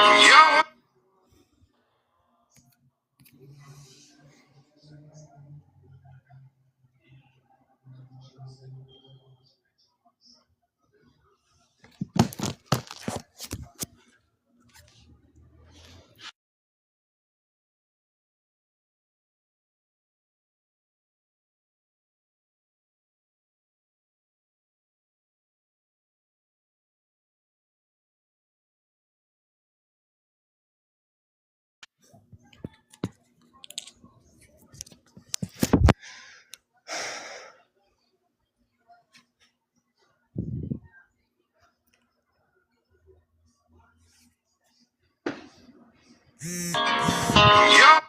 Yo, yo.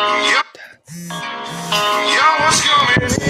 Yo, yo, what's coming in?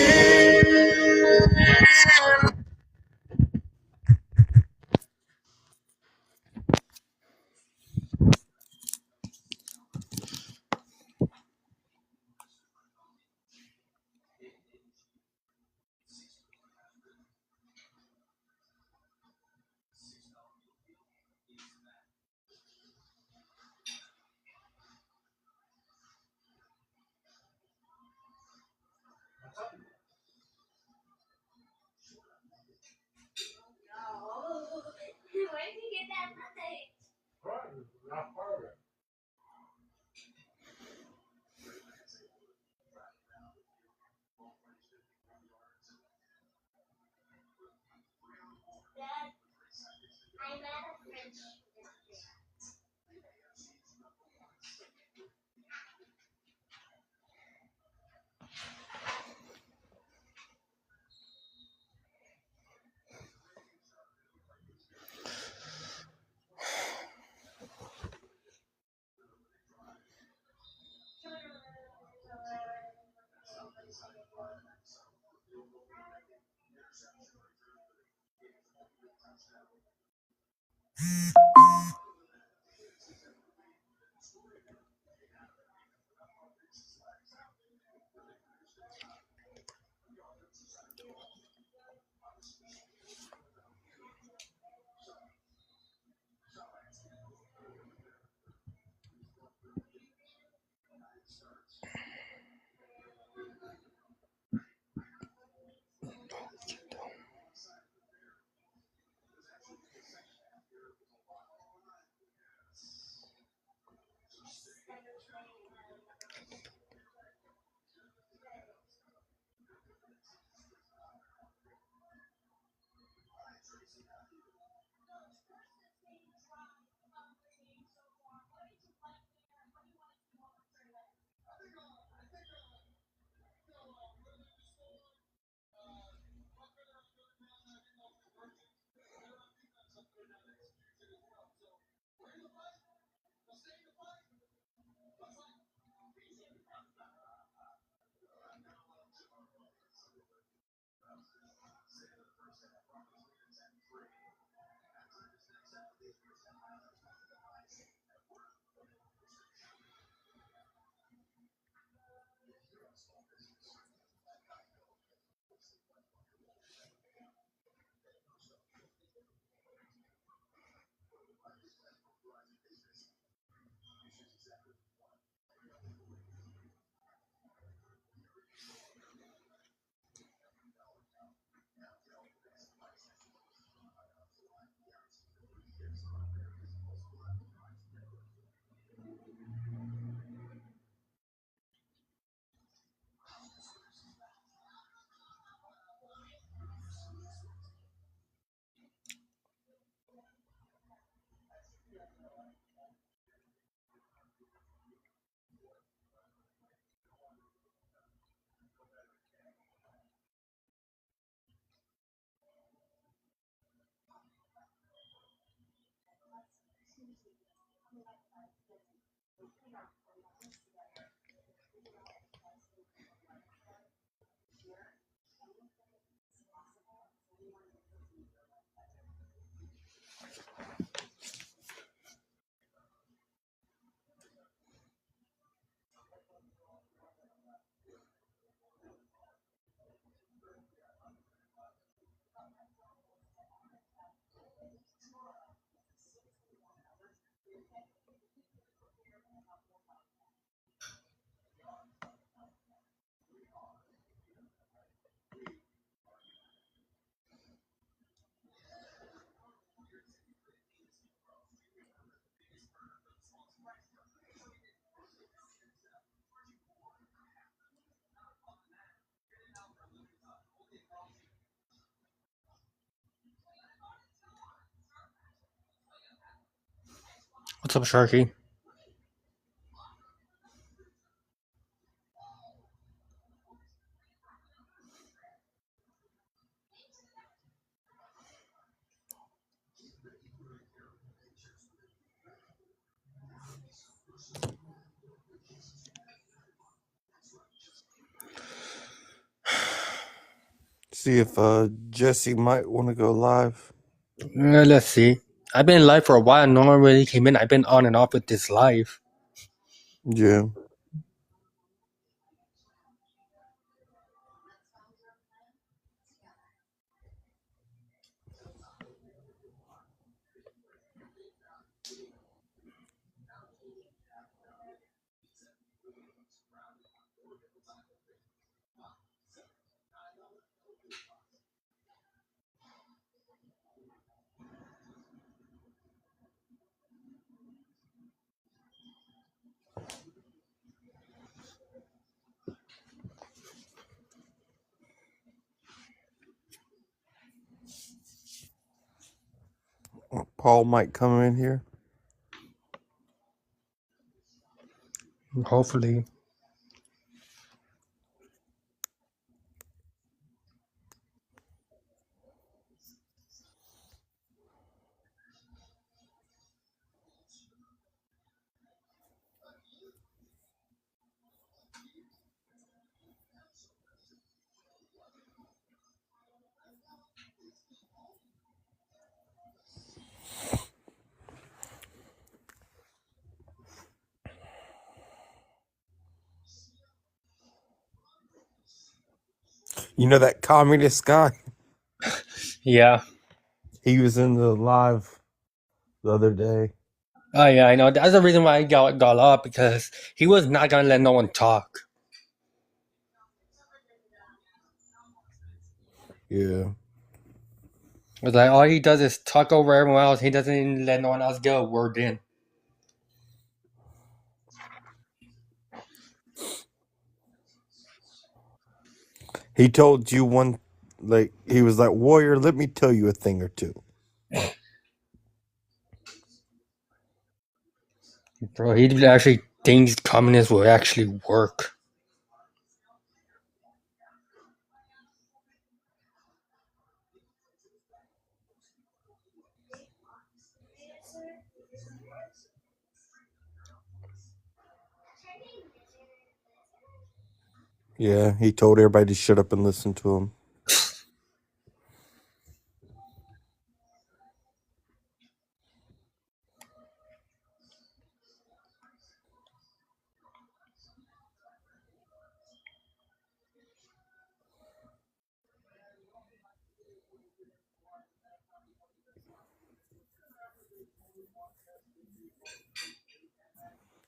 What's up, Sharky? See if Jesse might want to go live. Let's see. I've been live for a while. No one really came in. I've been on and off with this live. Yeah. Paul might come in here. Hopefully. You know that communist guy? Yeah. He was in the live the other day. Oh, yeah, I know. That's the reason why I got up, because he was not going to let no one talk. Yeah. It was like, all he does is talk over everyone else. He doesn't even let no one else get a word in. He told you one, like, he was like, Warrior, let me tell you a thing or two. Bro, he actually thinks communists will actually work. Yeah, he told everybody to shut up and listen to him.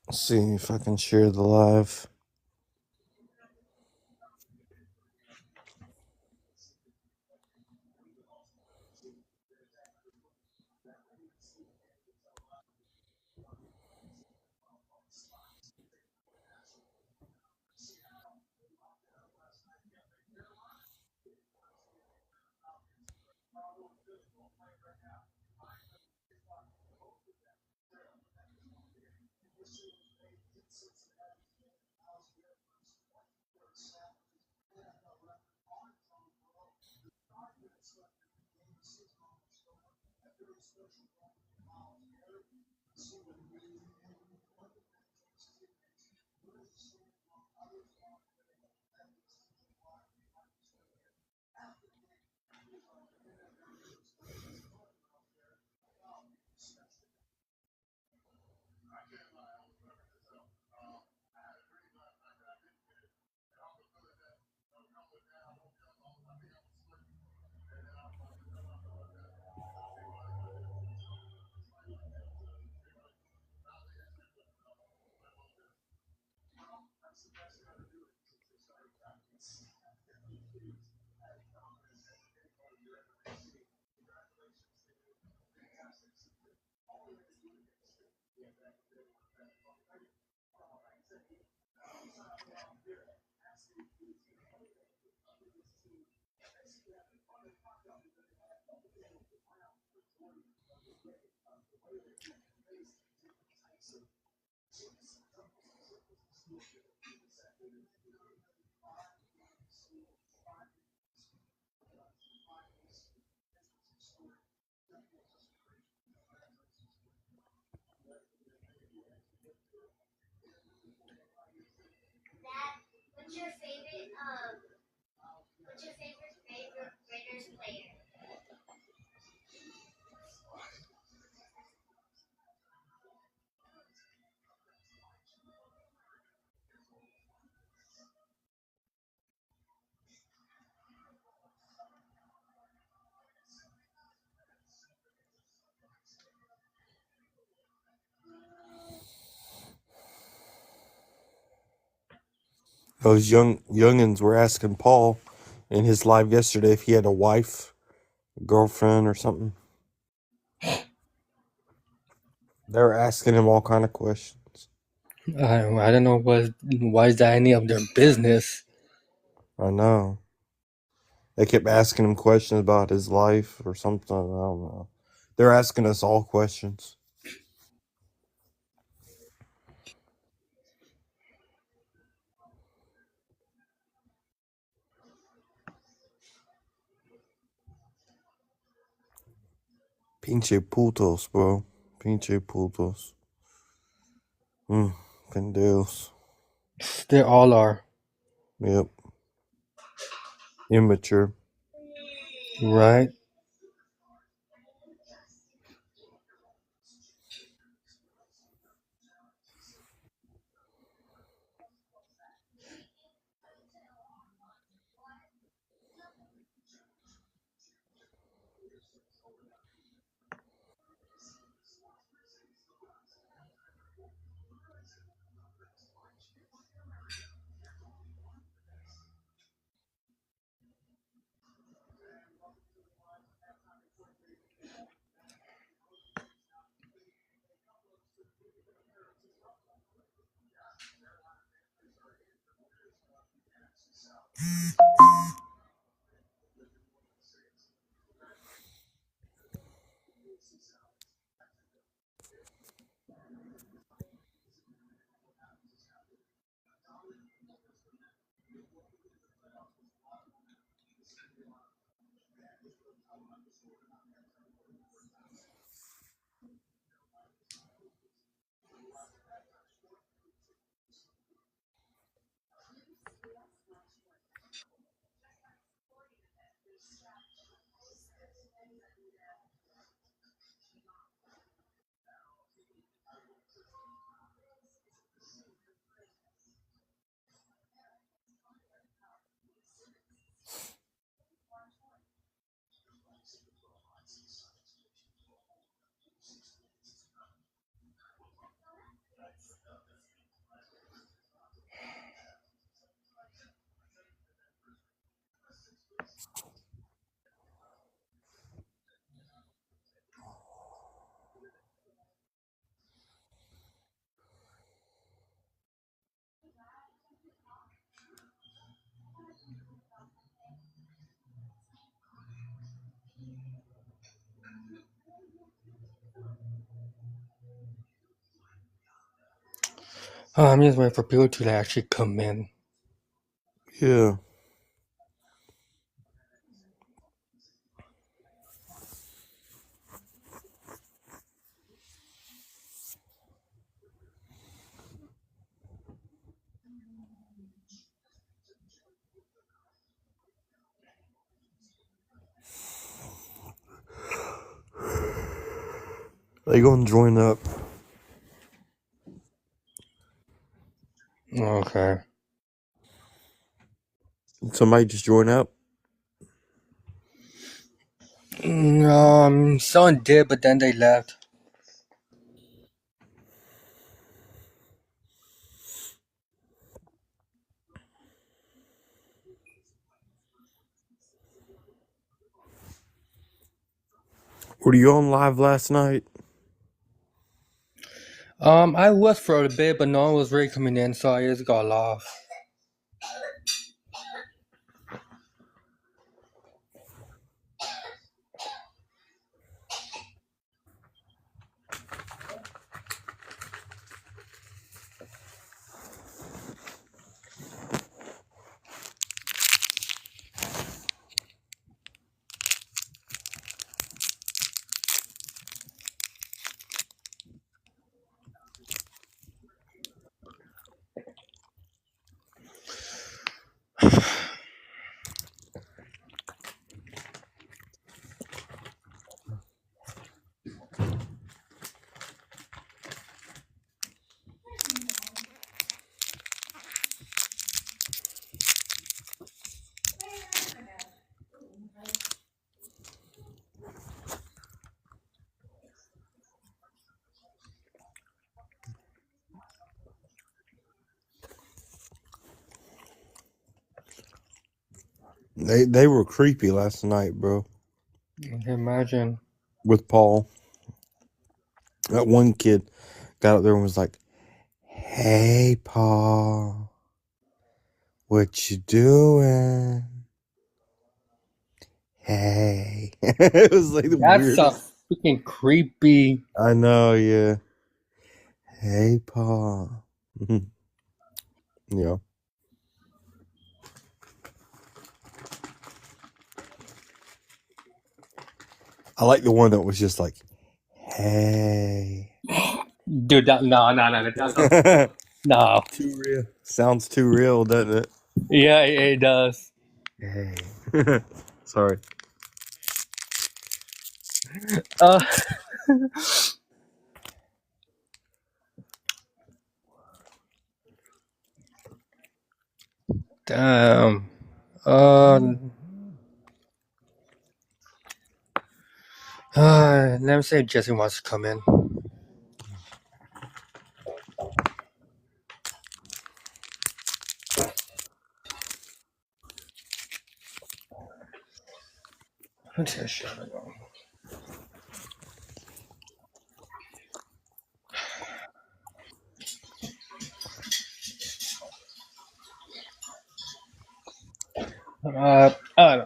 Let's see if I can share the live. Those youngins were asking Paul in his live yesterday if he had a wife, a girlfriend, or something. They were asking him all kind of questions. I don't know why is that any of their business. I know. They kept asking him questions about his life or something. I don't know. They're asking us all questions. Pinche putos, bro. Pinche putos. Pendejos. They all are. Yep. Immature. Right? I'm just waiting for people to actually come in. Yeah. They gonna join up. Okay. Somebody just join up. Someone did, but then they left. Were you on live last night? I was for a bit, but no one was really coming in, so I just got off. They were creepy last night, bro. I can imagine. With Paul. That one kid got up there and was like, "Hey, Paul, what you doing? Hey." It was like the That's weirdest. freaking creepy. I know, yeah. Hey, Paul. Yeah. I like the one that was just like, "Hey." Dude, no. Too real. Sounds too real, doesn't it? Yeah, it does. Hey. Sorry. Uh, damn. Let me say Jesse wants to come in. What's that shit?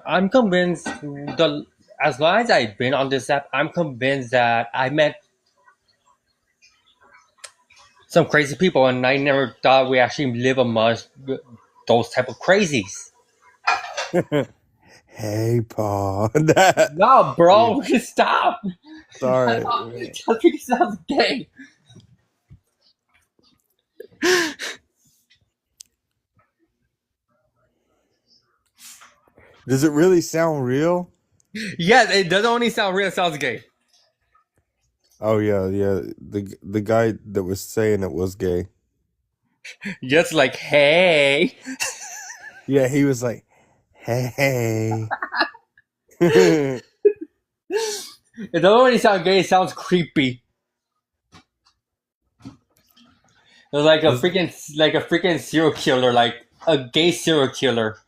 I'm convinced as long as I've been on this app, I'm convinced that I met some crazy people, and I never thought we actually live amongst those type of crazies. Hey, Paul. That, No, bro, stop. sorry. Just because sounds gay. Does it really sound real? Yes, it doesn't only sound real, it sounds gay. Oh yeah, yeah. The guy that was saying it was gay. Just like, hey. Yeah, he was like, "Hey." Yeah, It doesn't only sound gay, it sounds creepy. It's like a freaking serial killer, like a gay serial killer.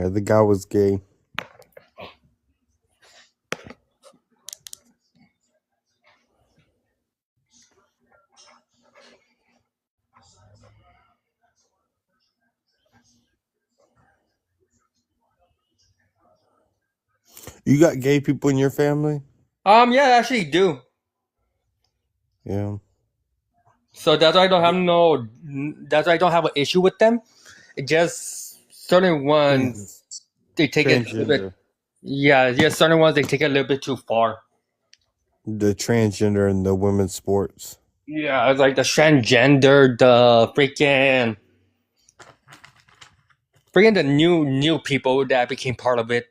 the guy was gay. You got gay people in your family? Yeah, I actually do. Yeah. So that's why I don't have that's why I don't have an issue with them. It just certain ones they take it a little bit. Transgender. Yeah, certain ones they take it a little bit too far. The transgender in the women's sports. Yeah, it's like the transgender, the freaking the new people that became part of it.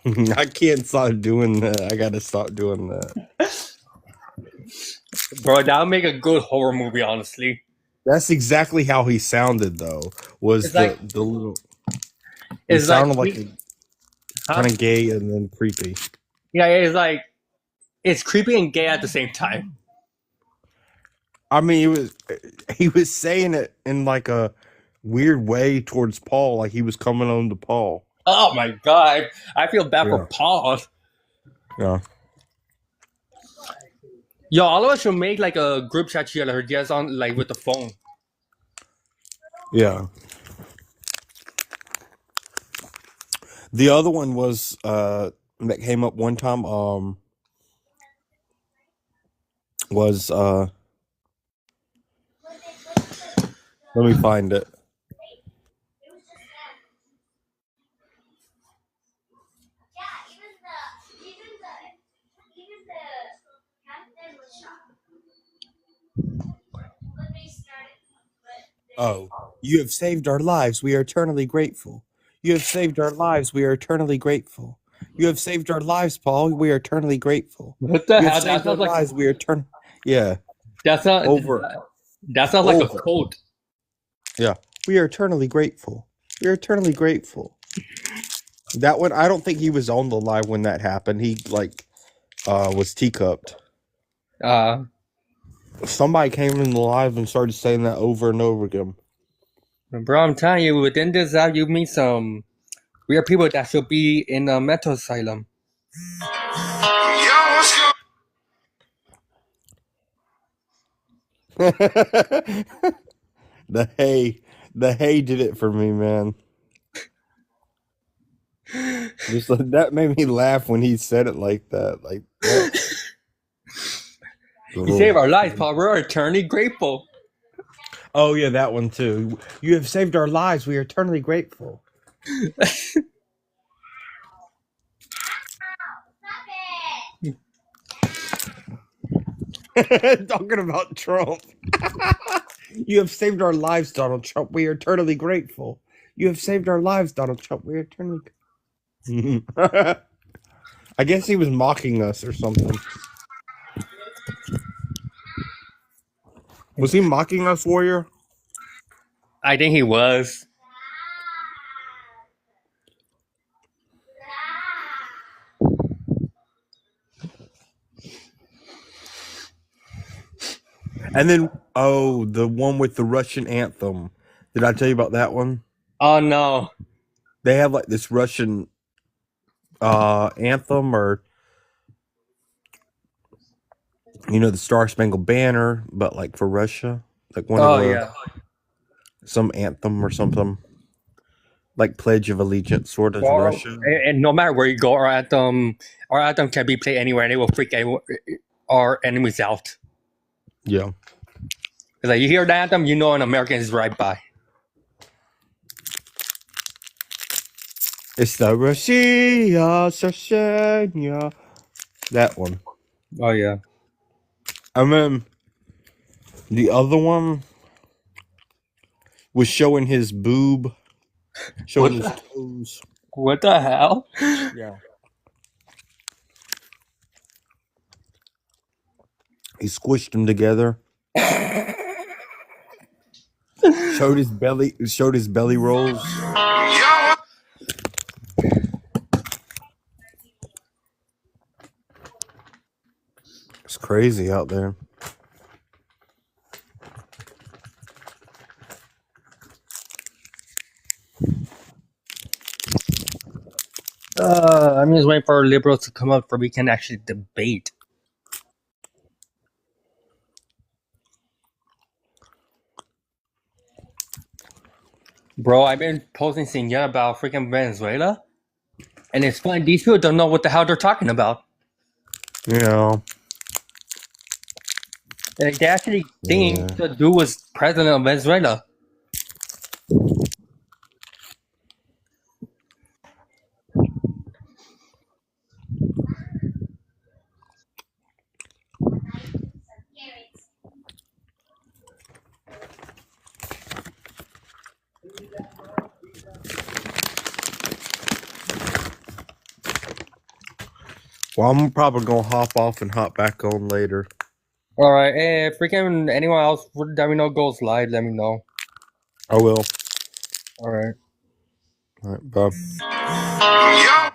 I can't stop doing that. I gotta stop doing that. Bro, that would make a good horror movie, honestly. That's exactly how he sounded, though. Was It's like the little? He it's like sounded like kind of gay and then creepy. Yeah, it's like it's creepy and gay at the same time. I mean, he was saying it in like a weird way towards Paul, like he was coming on to Paul. Oh my god, I feel bad for Yeah. Paul. Yeah. Yo, all of us should make like a group chat together, just on like with the phone. Yeah. The other one was that came up one time was let me find it. Oh, you have saved our lives. We are eternally grateful. You have saved our lives. We are eternally grateful. You have saved our lives, Paul. We are eternally grateful. What the You hell? have That saved our sounds like lives. We are eternally. Yeah. that's not Over. that sounds like a Over. quote. Yeah. We are eternally grateful. We are eternally grateful. That one, I don't think he was on the live when that happened. He like was teacupped. Somebody came in the live and started saying that over and over again. Bro, I'm telling you, within this app, you meet some weird people that should be in a mental asylum. Yo, what's The hay did it for me, man. Just that made me laugh when he said it like that. Like that. You saved our lives, Paul. We're eternally grateful. Oh yeah, that one too. You have saved our lives. We are eternally grateful. Talking about Trump. You have saved our lives, Donald Trump. We are eternally grateful. You have saved our lives, Donald Trump. We are eternally. I guess he was mocking us or something. Was he mocking us, Warrior? I think he was. And then, oh, the one with the Russian anthem. Did I tell you about that one? Oh no. They have like this Russian anthem, or the Star Spangled Banner, but like for Russia, like one of the some anthem or something, like Pledge of Allegiance, sort of to Russia. And no matter where you go, our anthem can be played anywhere, and it will freak our enemies out. Yeah. It's like you hear the anthem, you know an American is right by. It's the Russia, Shashenya. That one. Oh yeah. And then the other one was showing his boob, showing his toes. What the hell? Yeah. He squished them together. Showed his belly rolls. Yo, It's crazy out there. I'm just waiting for liberals to come up so we can actually debate. Bro, I've been posting things about freaking Venezuela, and it's funny, these people don't know what the hell they're talking about. Yeah. Like, they actually think the dude was president of Venezuela. Well, I'm probably gonna hop off and hop back on later. All right. Hey, freaking anyone else that we know goes live, let me know. I will. All right. All right, bye. Yo.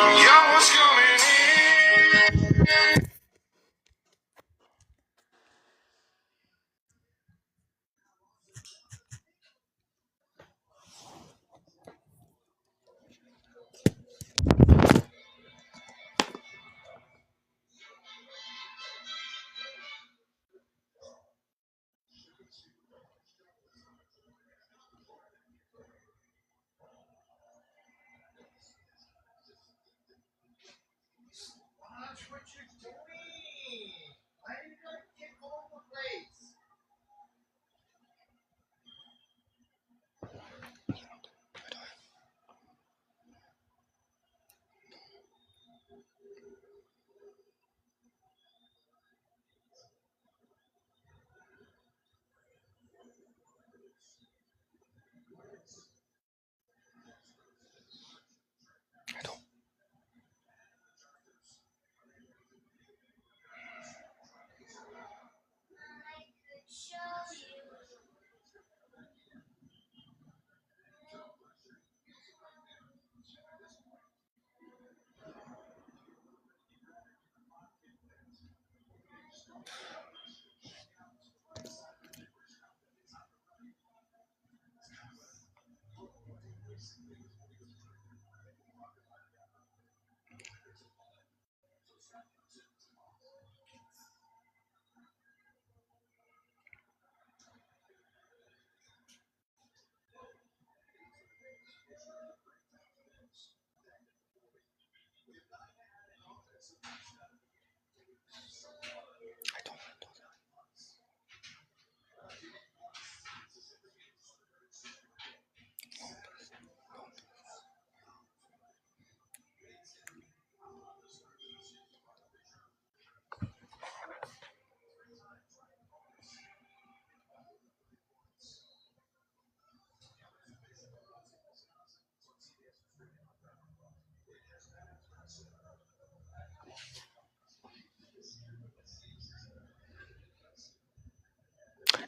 Yo, what's coming in? Watch what you're doing. Why are you gonna kick all the plates?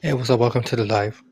Hey, what's up? Welcome to the live.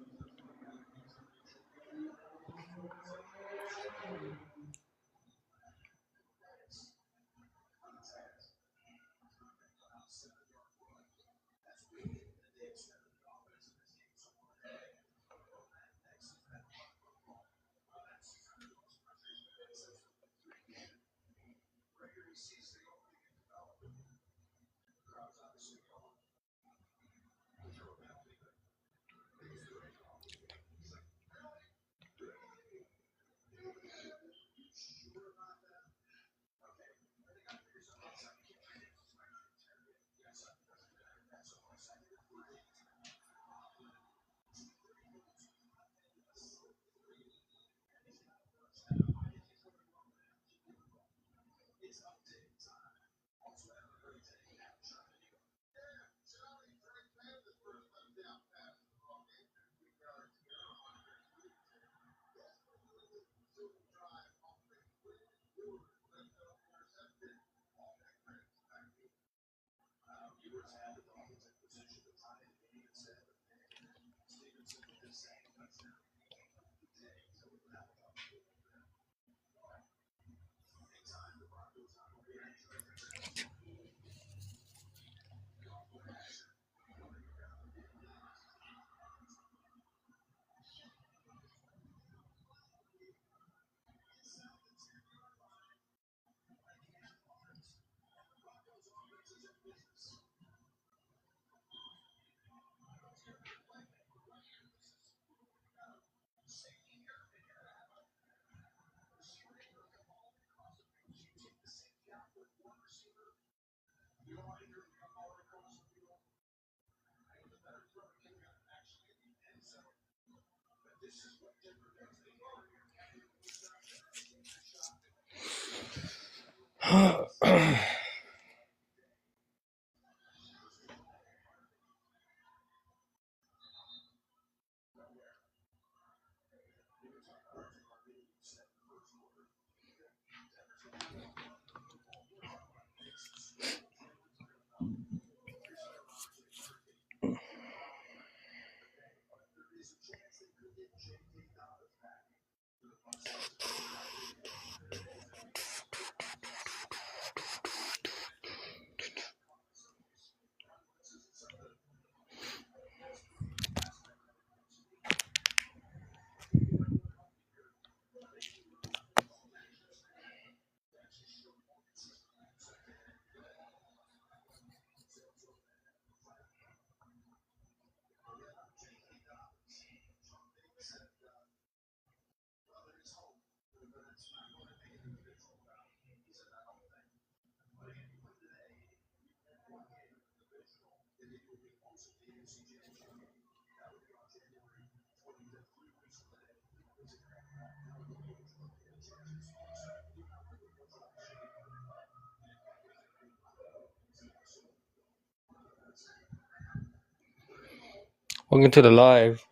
Welcome to the live.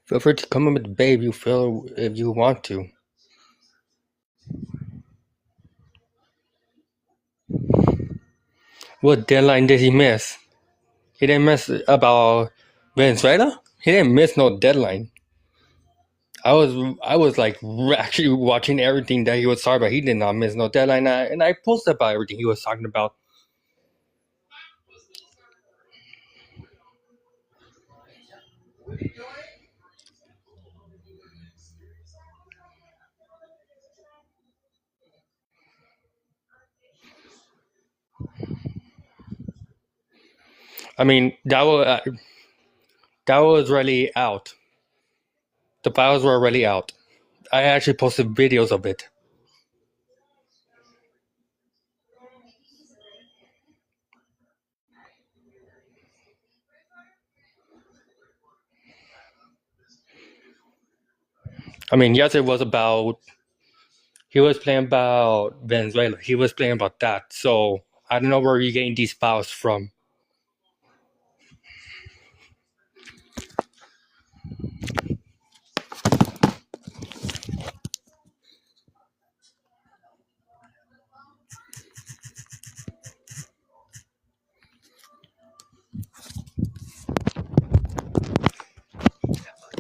Feel free to come in with the babe you feel if you want to. What deadline did he miss? He didn't miss about Venezuela? He didn't miss no deadline. I was like actually watching everything that he was talking about. He did not miss no deadline, and I posted about everything he was talking about. What are you doing? I mean, that was really out. The files were already out. I actually posted videos of it. I mean, yes, it was about. He was playing about Venezuela. He was playing about that. So I don't know where you're getting these files from.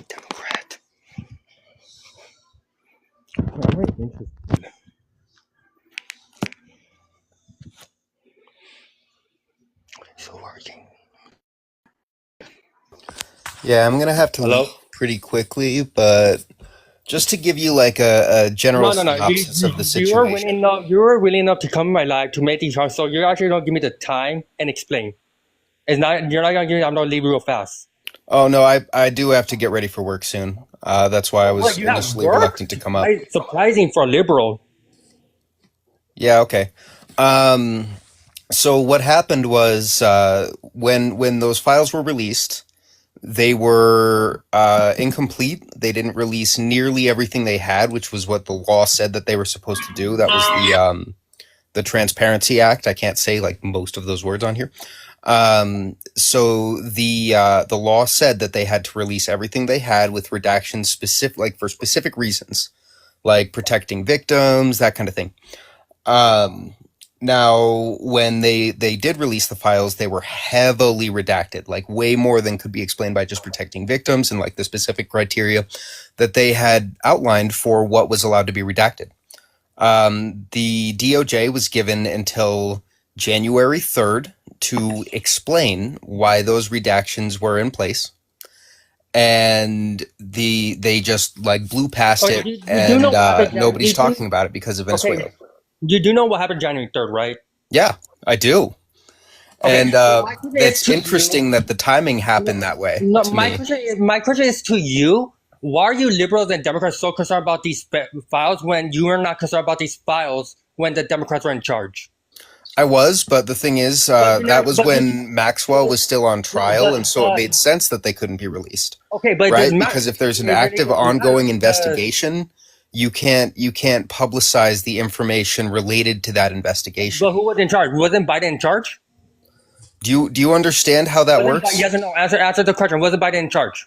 Democrat. I'm very interested. So working. Yeah, I'm gonna have to Hello? leave pretty quickly, but just to give you like a general No. synopsis of the You were willing situation. enough. You were willing enough to come in my live to make these charts. So you actually don't give me the time and explain. It's not. You're not gonna give me. I'm gonna leave real fast. Oh no, I do have to get ready for work soon. That's why I was What, you have initially work? reluctant to come up. Surprising for a liberal. Yeah, okay. So what happened was when those files were released, they were incomplete. They didn't release nearly everything they had, which was what the law said that they were supposed to do. That was the Transparency Act. I can't say like most of those words on here. So the law said that they had to release everything they had with redactions specific, like for specific reasons, like protecting victims, that kind of thing. Um, Now, when they did release the files, they were heavily redacted, like way more than could be explained by just protecting victims and like the specific criteria that they had outlined for what was allowed to be redacted. The DOJ was given until January 3rd to explain why those redactions were in place. And they just like blew past it, and nobody's talking about it because of Venezuela. Okay. You do know what happened January 3rd, right? Yeah, I do. Okay, And so my question is it's to interesting that the timing happened that way. No, to my me. question is to you. Why are you liberals and Democrats so concerned about these files when you are not concerned about these files when the Democrats were in charge? I was, but the thing is, that was when Maxwell was still on trial, and so it made sense that they couldn't be released. Okay, but right? Because if there's an active, ongoing investigation, you can't publicize the information related to that investigation. But who was in charge? Wasn't Biden in charge? Do you understand how that works? Yes or no? Answer the question. Wasn't Biden in charge?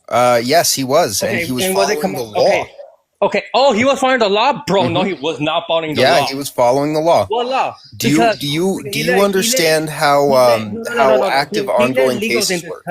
Yes, he was, and he was following the law. Okay. Oh, he was following the law, bro. No, he was not following the law. Yeah, he was following the law. What law? Do you understand how active ongoing cases work?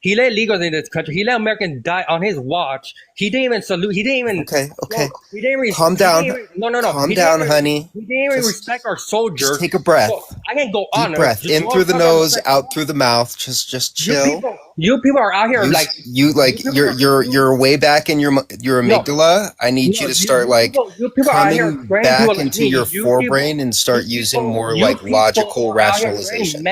He let illegals in this country. He let Americans die on his watch. He didn't even salute. He didn't even. Okay. No, he didn't even, Calm down. No. Calm down, honey. He didn't even respect our soldiers. Just take a breath. So, I can go on. Deep breath in through the nose, out through the mouth. Just chill. You people are out here you're way back in your amygdala. I need you to start coming back into your forebrain and start using more logical rationalization.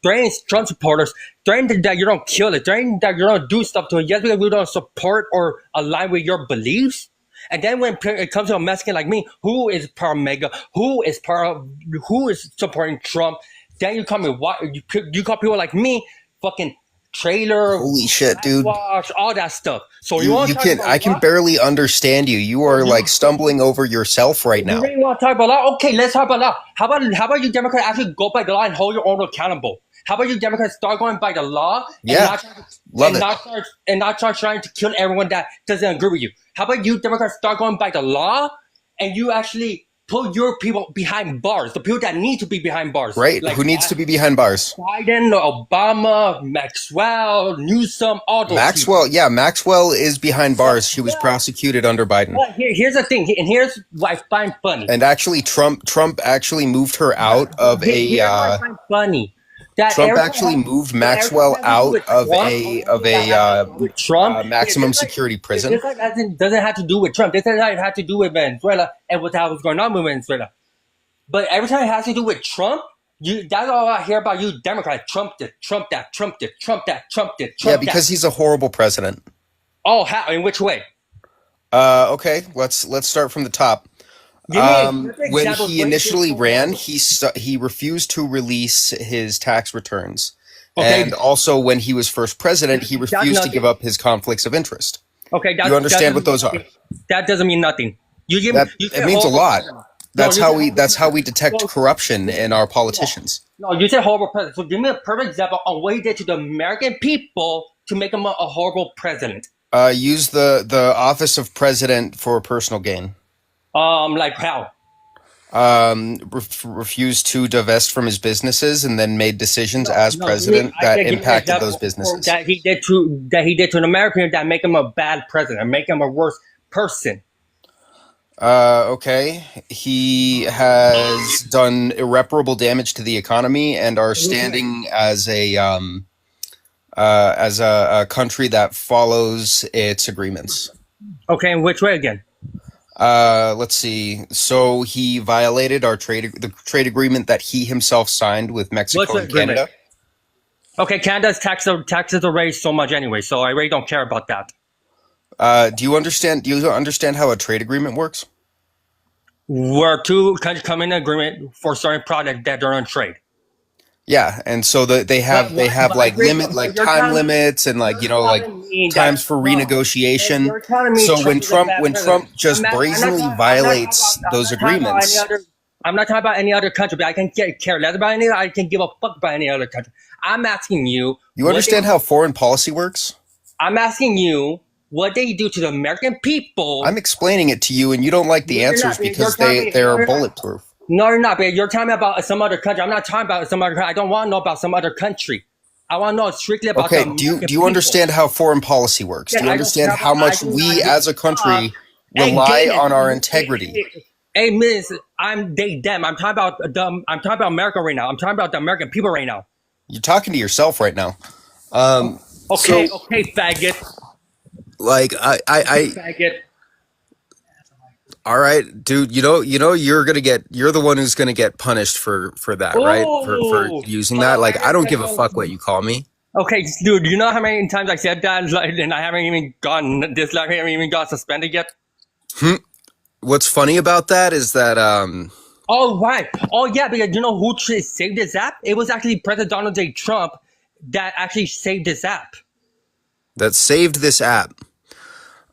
Threatening Trump supporters, threatening that you don't kill it, threatening that you don't do stuff to it, just because we don't support or align with your beliefs. And then when it comes to a Mexican like me, who is pro-MAGA, who is supporting Trump, then you call me you call people like me fucking trailer. Holy shit, dude! All that stuff. So I can barely understand you. You are stumbling over yourself right now. You really want to talk about law? Okay, let's talk about law. How about you Democrats actually go by the law and hold your own accountable? How about you Democrats start going by the law and not start trying to kill everyone that doesn't agree with you? How about you Democrats start going by the law and you actually put your people behind bars, the people that need to be behind bars. Right. Who needs to be behind bars? Biden, Obama, Maxwell, Newsom, all those Maxwell, people. Yeah, Maxwell is behind bars. She was prosecuted under Biden. Well, here's the thing, and here's what I find funny. And actually, Trump actually moved her out of Here's what I find funny. Trump actually moved Maxwell out of a maximum security prison. This doesn't have to do with Trump. This doesn't have to do with Venezuela and what was going on with Venezuela. But every time it has to do with Trump, that's all I hear about you Democrats. Trump did, Trump that, Trump did, Trump that, Trump did, Trump that. Yeah, because he's a horrible president. Oh, how? In which way? Okay, let's start from the top. When he initially ran, he refused to release his tax returns. Okay. And also when he was first president, he refused to give up his conflicts of interest. Okay, you understand what those are? That doesn't mean nothing. It means a lot. That's how we detect corruption in our politicians. No, you said horrible president. So give me a perfect example of what he did to the American people to make him a horrible president. Use the office of president for personal gain. Like how? Refused to divest from his businesses and then made decisions as president that impacted those businesses. That he did to an American that make him a bad president, make him a worse person. Okay. He has done irreparable damage to the economy and are standing as a country that follows its agreements. Okay, in which way again? Let's see. So he violated the trade agreement that he himself signed with Mexico and Canada. Okay, Canada's taxes are raised so much anyway, so I really don't care about that. Do you understand how a trade agreement works? Where two countries come in agreement for certain products that they're on trade. Yeah, and so they have time limits and times for renegotiation. So when Trump just brazenly violates those agreements, I'm not talking about any other country, but I can care less about any. I can give a fuck about any other country. I'm asking you. You understand how foreign policy works? I'm asking you what they do to the American people. I'm explaining it to you, and you don't like the answers because they are bulletproof. No, you're not. But you're talking about some other country. I'm not talking about some other country. I don't want to know about some other country. I want to know strictly about the Okay, American do you people. understand how foreign policy works? Yeah, Do you I don't understand care how about- much I do we not- as a country Hey, rely Gaten, on our integrity? Hey, Miss, them. I'm talking about America right now. I'm talking about the American people right now. You're talking to yourself right now. Okay, So, okay, faggot, like, faggot. all right, dude. You're the one who's gonna get punished for that, right? For Ooh. using that. Like, I don't give a fuck what you call me. Okay, dude, you know how many times I said that, like, and I haven't even gotten this, like, I haven't even got suspended yet. What's funny about that is that Oh, right. Oh, yeah, because you know who saved this app? It was actually President Donald J. Trump that actually saved this app. that saved this app.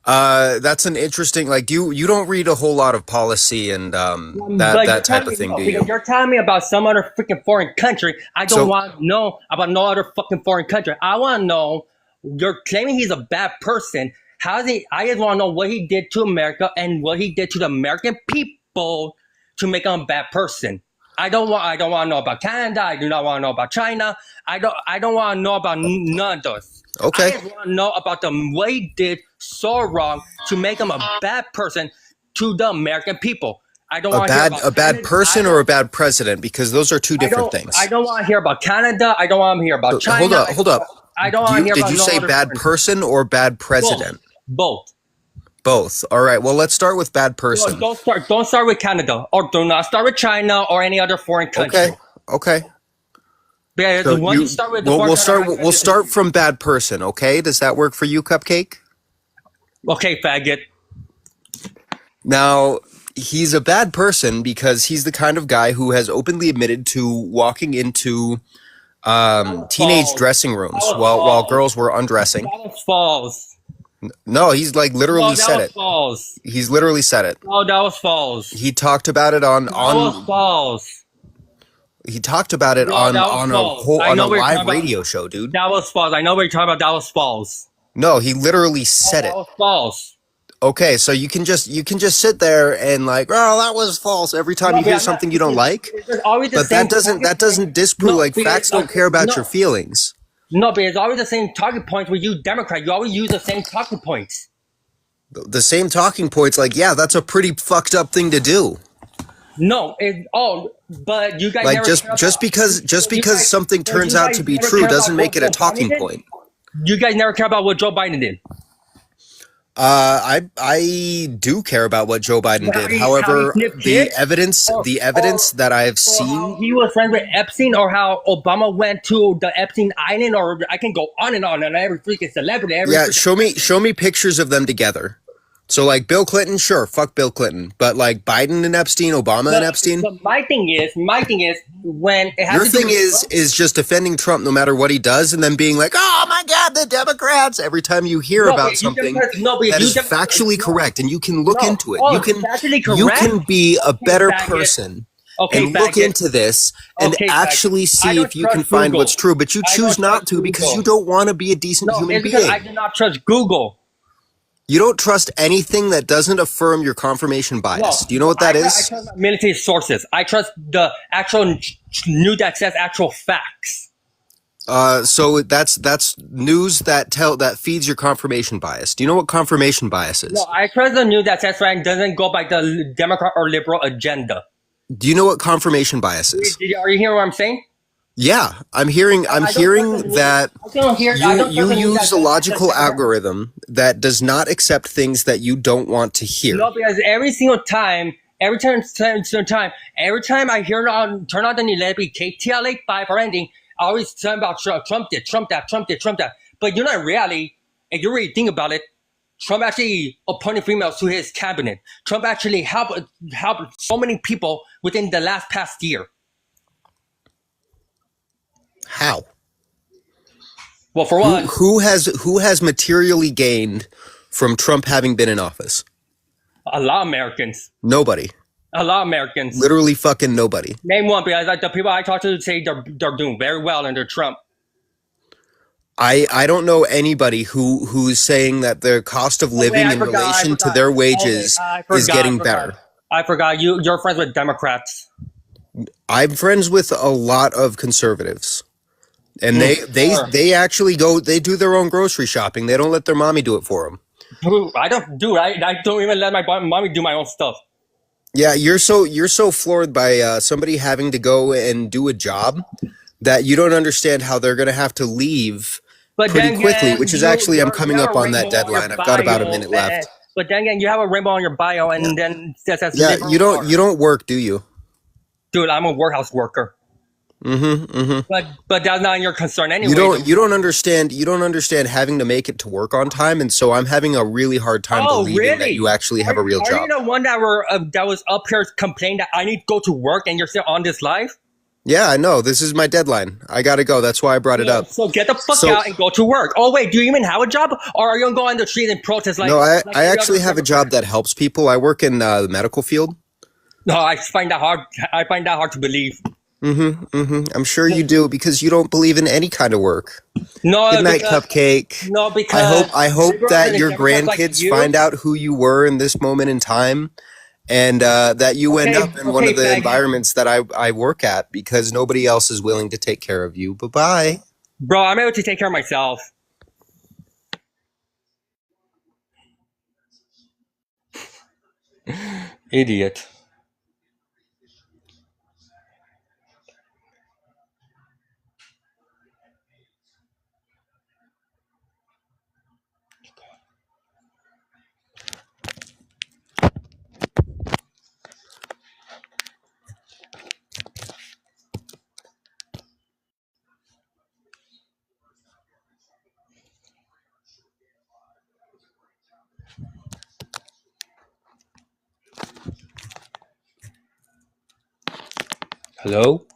That's an interesting. Like, you don't read a whole lot of policy and that type of thing, do you? Because you're telling me about some other freaking foreign country. I don't So- want to know about no other fucking foreign country. I want to know, you're claiming he's a bad person. How is he? I just want to know what he did to America and what he did to the American people to make him a bad person. I don't want to know about Canada. I do not want to know about China. I don't want to know about none of those. Okay. I just want to know about what he did so wrong to make him a bad person to the American people. I don't want to hear about A bad Canada. person or a bad president, because those are two different things. I don't want to hear about Canada. I don't want to hear about China. Hold up. I don't want to hear Did about you no say other bad country. person or bad president? Both. Both. All right. Well, let's start with bad No, person. don't start with Canada, or do not start with China or any other foreign country. Okay. Because So when you start with the we'll foreign country, we'll start from bad person. Okay. Does that work for you, Cupcake? Okay, faggot. Now, he's a bad person because he's the kind of guy who has openly admitted to walking into teenage false. dressing rooms That was while false. girls were undressing. That was false. No, he's like literally No, that said was it. false. He's literally said it. No, that was false. He talked about it on That was false. he talked about it No, on that was false. I on know a what you're live talking about. radio show, dude. That was false. I know what you're talking about. That was false. No, he literally said That it. was false. Okay, so you can just sit there and like, oh, that was false every time you hear something you don't like. It's always the But same that doesn't disprove, No, like, because, facts don't care about your feelings. No, but it's always the same talking points with you Democrat. You always use the same talking points. The same talking points, like, yeah, that's a pretty fucked up thing to do. No, but you guys Like, never just care about- because you guys- something but turns you out guys to be never true care doesn't about make it a what Joe Biden talking did? point. You guys never care about what Joe Biden did. I do care about what Joe Biden How did. he However, snipped the kids? evidence that I've Or how seen, he was friends with Epstein, or how Obama went to the Epstein Island, or I can go on and every freaking celebrity. show me pictures of them together. So, like, Bill Clinton, sure, fuck Bill Clinton, but like Biden and Epstein, Obama and Epstein. But my thing is when it has Your to do thing with is just defending Trump no matter what he does, and then being like, "Oh my God, the Democrats!" Every time you hear No, about but you something Democrats- no, but that you is Democrats- factually no. correct, and you can look No. into it. Oh, You can factually you correct? can be a better faggot. person Okay, and look faggot. into this and Okay, actually faggot. I see don't if you can trust find Google. what's true. But you I choose don't not trust to because you Google. don't want to be a decent No, human it's because being. I do not trust Google. You don't trust anything that doesn't affirm your confirmation bias. No, Do you know what that I is? trust military sources. I trust the actual news that says actual facts. So that's news that feeds your confirmation bias. Do you know what confirmation bias is? No, I trust the news that says facts doesn't go by the Democrat or liberal agenda. Do you know what confirmation bias is? Are you hearing what I'm saying? Yeah, I'm hearing I don't hearing trust the news. that I don't hear- I you don't trust you the news use that a says logical facts. algorithm that does not accept things that you don't want to hear. No, because every time I hear it on turn on the news, let it be KTLA 5 or anything, I always talk about Trump did, Trump that. But you know, in reality, if you really think about it, Trump actually appointed females to his cabinet. Trump actually helped so many people within the past year. How? Well, for one, Who has materially gained from Trump having been in office? a lot of Americans. Nobody. A lot of Americans. Literally fucking nobody. Name one, because like the people I talk to say they're doing very well under Trump. I don't know anybody who's saying that their cost of living I in forgot, relation to their wages I is getting forgot. better. I forgot you're friends with Democrats. I'm friends with a lot of conservatives. And Sure. they actually they do their own grocery shopping. They don't let their mommy do it for them. Dude, I don't even let my mommy do my own stuff. Yeah, you're so floored by somebody having to go and do a job that you don't understand how they're going to have to leave But pretty then quickly, again, which is actually I'm you coming have up a on that rainbow on your deadline. I've got about a bio, minute left. but then again, you have a rainbow on your bio, Yeah, and then it says yeah, liberal you arts. don't work, do you? Dude, I'm a warehouse worker. Mm-hmm. Mm-hmm. But that's not your concern anyway. You don't understand having to make it to work on time, and so I'm having a really hard time Oh, believing that really? you actually have a real Are you job. the one that was up here complaining that I need to go to work and you're still on this live? Yeah, I know. This is my deadline. I gotta go. That's why I brought it up. So get the fuck So out and go to work. Oh wait, do you even have a job, or are you gonna go on the street and protest like? no, I Like every actually other have a job that helps people. I work in the medical field. No, I find that hard. I find that hard to believe. Mm-hmm. Mm-hmm. I'm sure you do because you don't believe in any kind of work. No, Good night, because Cupcake. no, because I hope liberals that and your Democrats like grandkids you. find out who you were in this moment in time, and that you end up in one of the faggot. environments that I work at because nobody else is willing to take care of you. Bye bye. Bro, I'm able to take care of myself. Idiot. Hello?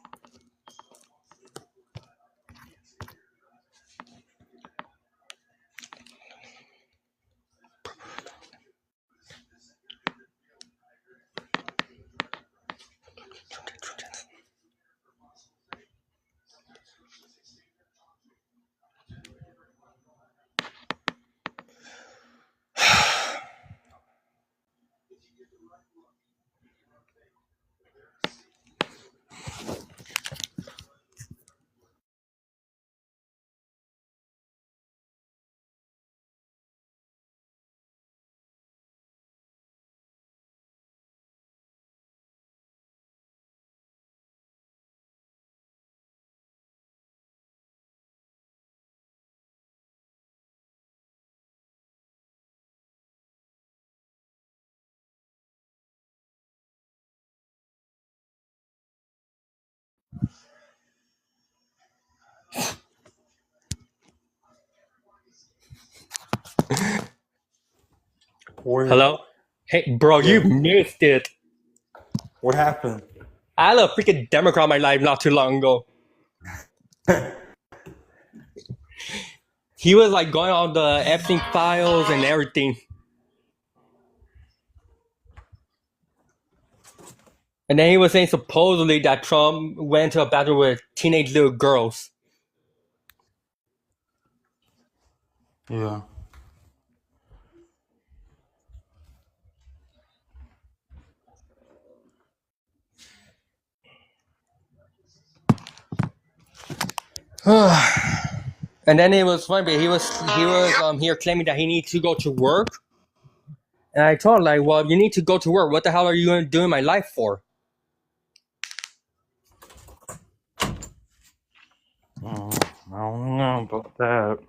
Hello? Hey, bro, you missed it. What happened? I had a freaking Democrat in my life not too long ago. He was like going on the Epstein files and everything. And then he was saying supposedly that Trump went to a bathroom with teenage little girls. Yeah. And then it was funny, but he was here claiming that he needs to go to work. And I told him, like, well, you need to go to work. What the hell are you doing my life for? I don't know about that.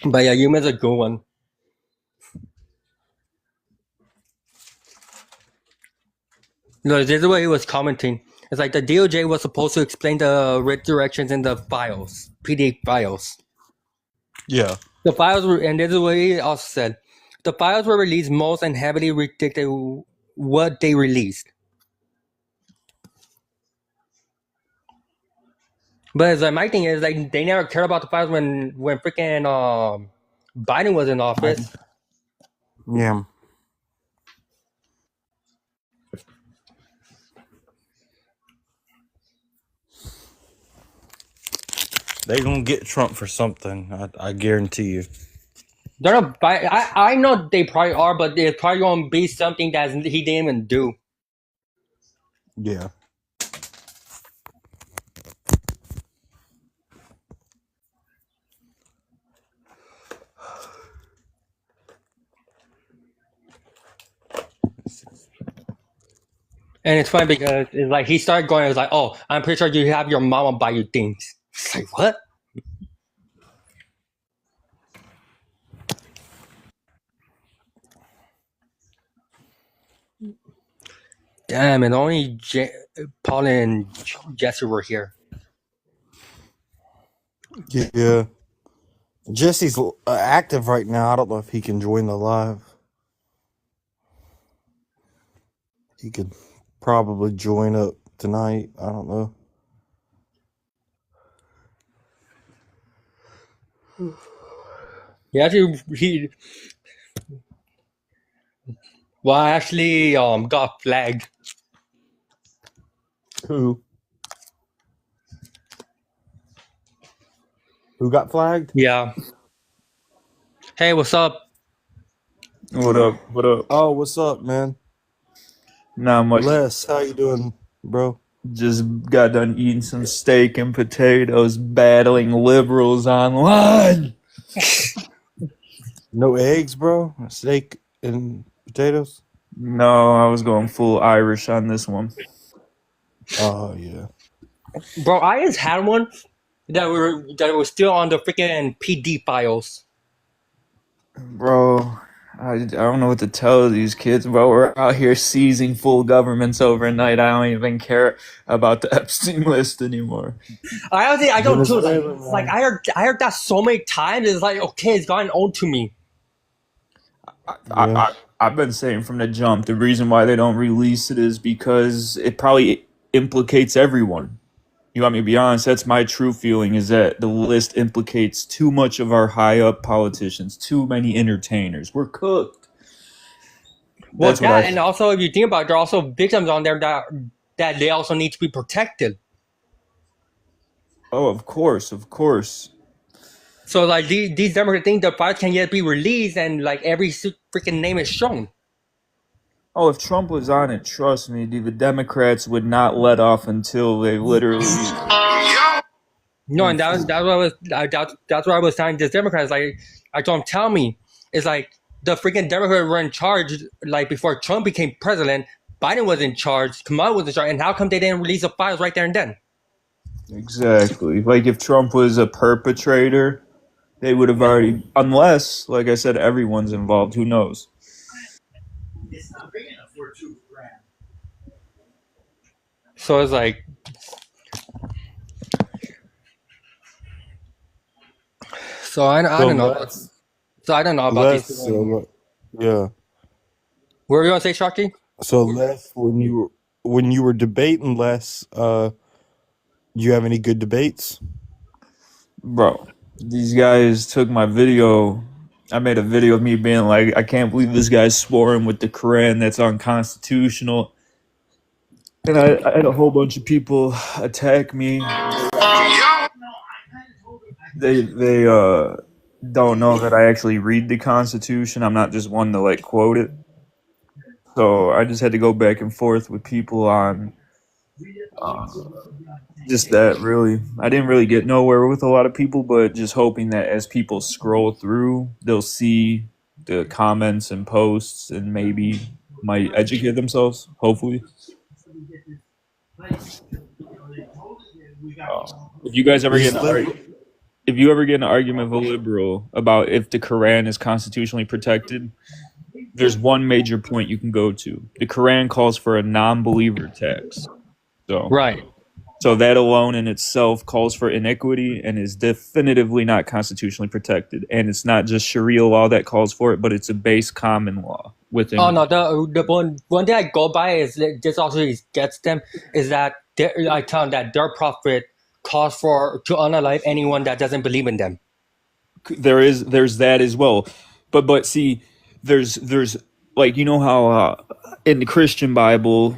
But yeah, you missed a good one. No, this is what he was commenting. It's like the DOJ was supposed to explain the redirections in the files, PDF files. Yeah. The files were, and this is what he also said. The files were released most and heavily redacted what they released. But it's like, my thing is, like, they never cared about the files when freaking Biden was in office. Yeah. They're gonna get Trump for something. I guarantee you. They're not. I know they probably are, but it's probably gonna be something that he didn't even do. Yeah. And it's funny because it's like he started going. It's like, oh, I'm pretty sure you have your mama buy you things. It's like what? Damn, and only Paul and Jesse were here. Yeah. Jesse's active right now. I don't know if he can join the live. He could probably join up tonight. I don't know. He actually got flagged. Who got flagged? Yeah. Hey, what's up? What up? What up? Oh, what's up, man? Not much. Les, how you doing, bro? Just got done eating some steak and potatoes, battling liberals online. No eggs, bro? Steak and potatoes? No, I was going full Irish on this one. Oh, yeah. Bro, I just had one that was still on the freaking PD files. Bro, I don't know what to tell these kids, bro. We're out here seizing full governments overnight. I don't even care about the Epstein list anymore. I don't too. Venezuela, Like I heard that so many times. It's like, okay, it's gotten old to me. I've been saying from the jump, the reason why they don't release it is because it probably implicates everyone. You want me to be honest? That's my true feeling, is that the list implicates too much of our high up politicians, too many entertainers. We're cooked. Well, That's what I and also if you think about it, there are also victims on there that they also need to be protected. Oh, of course, of course. So like these Democrats think the files can yet be released, and like every freaking name is shown. Oh, if Trump was on it, trust me, the Democrats would not let off until they literally. No, and that's what I was telling this Democrats. Like I told them, tell me, it's like the freaking Democrats were in charge. Like before Trump became president, Biden was in charge, Kamala was in charge, and how come they didn't release the files right there and then? Exactly. Like if Trump was a perpetrator, they would have already. Unless, like I said, everyone's involved. Who knows? It's not big enough for a 2 gram. So it's like, so I don't know. So I don't know about these. Yeah. What were you gonna say, Sharky? So Les, when you were debating, Les, do you have any good debates? Bro, these guys took my video. I made a video of me being like, I can't believe this guy swore in with the Quran. That's unconstitutional. And I had a whole bunch of people attack me. They don't know that I actually read the Constitution. I'm not just one to like quote it. So I just had to go back and forth with people on just that, really. I didn't really get nowhere with a lot of people, but just hoping that as people scroll through, they'll see the comments and posts and maybe might educate themselves, hopefully. If you guys ever get if you ever get an argument with a liberal about if the Quran is constitutionally protected, there's one major point you can go to. The Quran calls for a non-believer tax. So Right. So that alone in itself calls for iniquity and is definitively not constitutionally protected. And it's not just Sharia law that calls for it, but it's a base common law within. Oh no, the one thing I go by is that this also gets them is that I tell them that their prophet calls for to unalive anyone that doesn't believe in them. There's that as well, but see, there's like, you know how in the Christian Bible,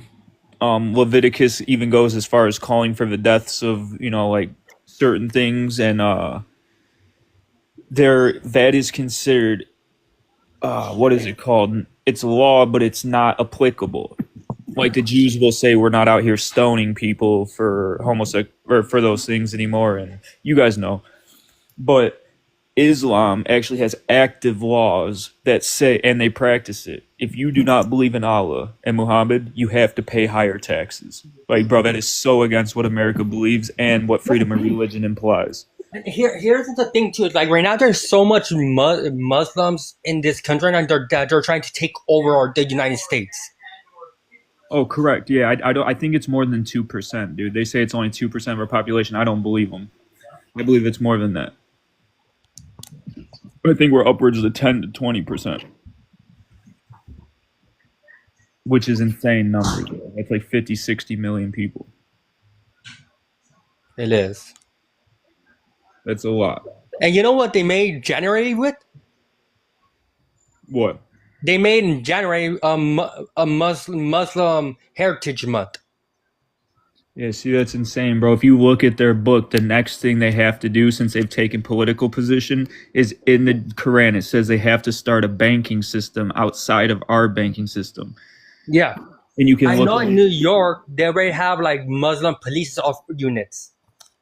Leviticus even goes as far as calling for the deaths of, like certain things, and that is considered what is it called? It's law, but it's not applicable. Like the Jews will say, we're not out here stoning people for or for those things anymore, and you guys know. But Islam actually has active laws that say, and they practice it. If you do not believe in Allah and Muhammad, you have to pay higher taxes. Like, bro, that is so against what America believes and what freedom of religion implies. Here's the thing too. Like right now, there's so much Muslims in this country, and they're trying to take over the United States. Oh, correct. Yeah, I think it's more than 2%, dude. They say it's only 2% of our population. I don't believe them. I believe it's more than that. I think we're upwards of 10 to 20%, which is insane numbers. That's like 50, 60 million people. It is. That's a lot. And you know what they made January with? What? They made in January a Muslim Heritage Month. Yeah, see, that's insane, bro. If you look at their book, the next thing they have to do, since they've taken political position, is in the Quran. It says they have to start a banking system outside of our banking system. Yeah. And you can I look know at in New York, they already have like Muslim police units.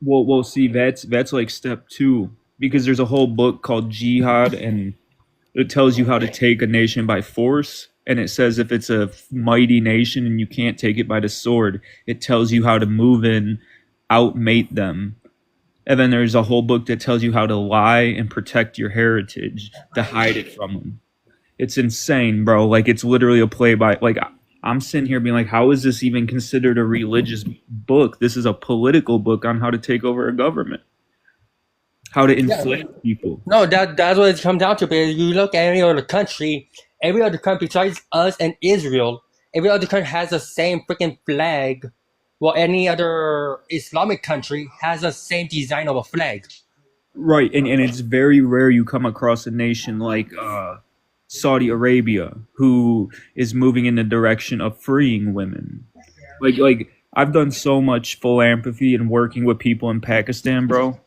Well, see, that's like step 2, because there's a whole book called Jihad, and it tells you how to take a nation by force. And it says if it's a mighty nation and you can't take it by the sword, it tells you how to move in, outmate them. And then there's a whole book that tells you how to lie and protect your heritage, to hide it from them. It's insane, bro. Like, it's literally a play by, like, I'm sitting here being like, how is this even considered a religious book? This is a political book on how to take over a government, how to inflate people. No, that's what it comes down to. Because you look at any other country besides us and Israel, every other country has the same freaking flag. Well, any other Islamic country has the same design of a flag. Right, and it's very rare you come across a nation like Saudi Arabia who is moving in the direction of freeing women. Like I've done so much philanthropy and working with people in Pakistan, bro.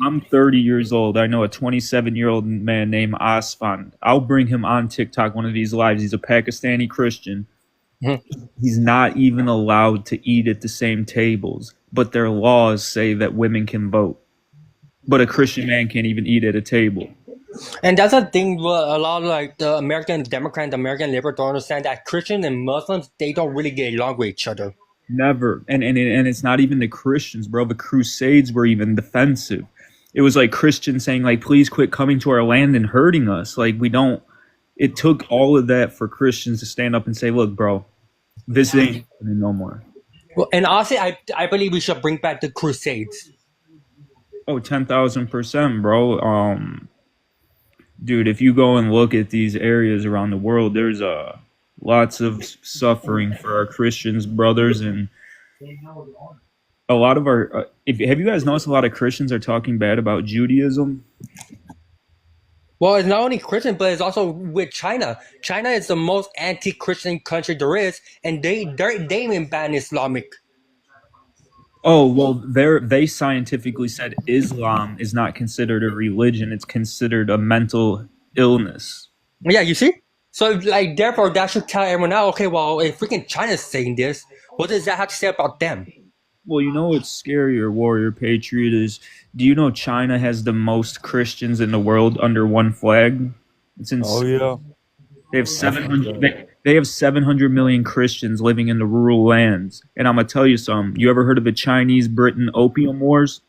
I'm 30 years old. I know a 27-year-old man named Asfan. I'll bring him on TikTok one of these lives. He's a Pakistani Christian. Mm-hmm. He's not even allowed to eat at the same tables, but their laws say that women can vote. But a Christian man can't even eat at a table. And that's the thing. A lot of like the American Democrat and the American Liberal don't understand that Christians and Muslims, they don't really get along with each other. Never. And it's not even the Christians, bro. The Crusades were even defensive. It was like Christians saying, like, please quit coming to our land and hurting us. Like, we don't. It took all of that for Christians to stand up and say, look, bro, this ain't happening no more. Well, and honestly, I believe we should bring back the Crusades. Oh, 10,000%, bro. Dude, if you go and look at these areas around the world, there's lots of suffering for our Christians brothers, and a lot of our have you guys noticed a lot of Christians are talking bad about Judaism? Well, it's not only Christian, but it's also with China. China is the most anti-Christian country there is, and they even ban Islamic. Oh, well, they scientifically said Islam is not considered a religion. It's considered a mental illness. Yeah, you see? So, like, therefore, that should tell everyone now, okay, well, if freaking China's saying this, what does that have to say about them? Well, you know what's scarier, Warrior Patriot, is do you know China has the most Christians in the world under one flag? It's insane. Oh yeah. They have 700. They have 700 million Christians living in the rural lands. And I'm gonna tell you something. You ever heard of the Chinese-Britain Opium Wars?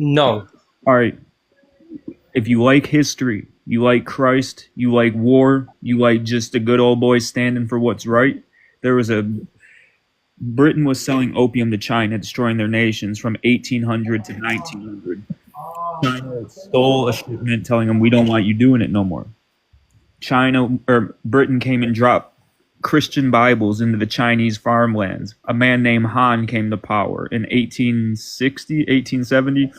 No. All right. If you like history, you like Christ, you like war, you like just a good old boy standing for what's right. Britain was selling opium to China, destroying their nations from 1800 to 1900. China stole a shipment telling them, we don't want you doing it no more. Britain came and dropped Christian Bibles into the Chinese farmlands. A man named Han came to power in 1870.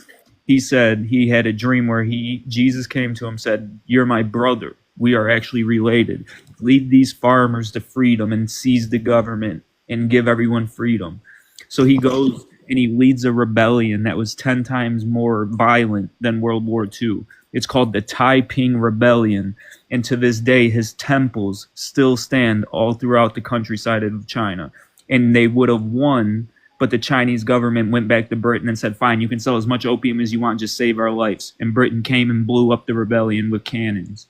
He said he had a dream where Jesus came to him and said, you're my brother. We are actually related. Lead these farmers to freedom and seize the government and give everyone freedom. So he goes and he leads a rebellion that was 10 times more violent than World War II. It's called the Taiping Rebellion, and to this day, his temples still stand all throughout the countryside of China. And they would have won, but the Chinese government went back to Britain and said, fine, you can sell as much opium as you want, just save our lives. And Britain came and blew up the rebellion with cannons.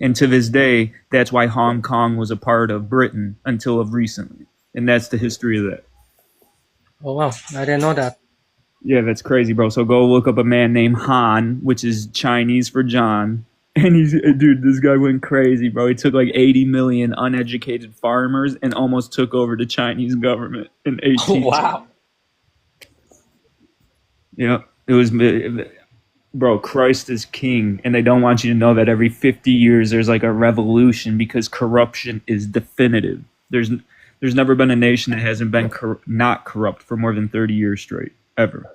And to this day, that's why Hong Kong was a part of Britain until of recently. And that's the history of that. Oh wow, I didn't know that. Yeah, that's crazy, bro. So go look up a man named Han, which is Chinese for John. And dude, this guy went crazy, bro. He took like 80 million uneducated farmers and almost took over the Chinese government in 18. Wow. Yeah, it was, bro, Christ is king. And they don't want you to know that every 50 years there's like a revolution because corruption is definitive. There's never been a nation that hasn't been not corrupt for more than 30 years straight, ever.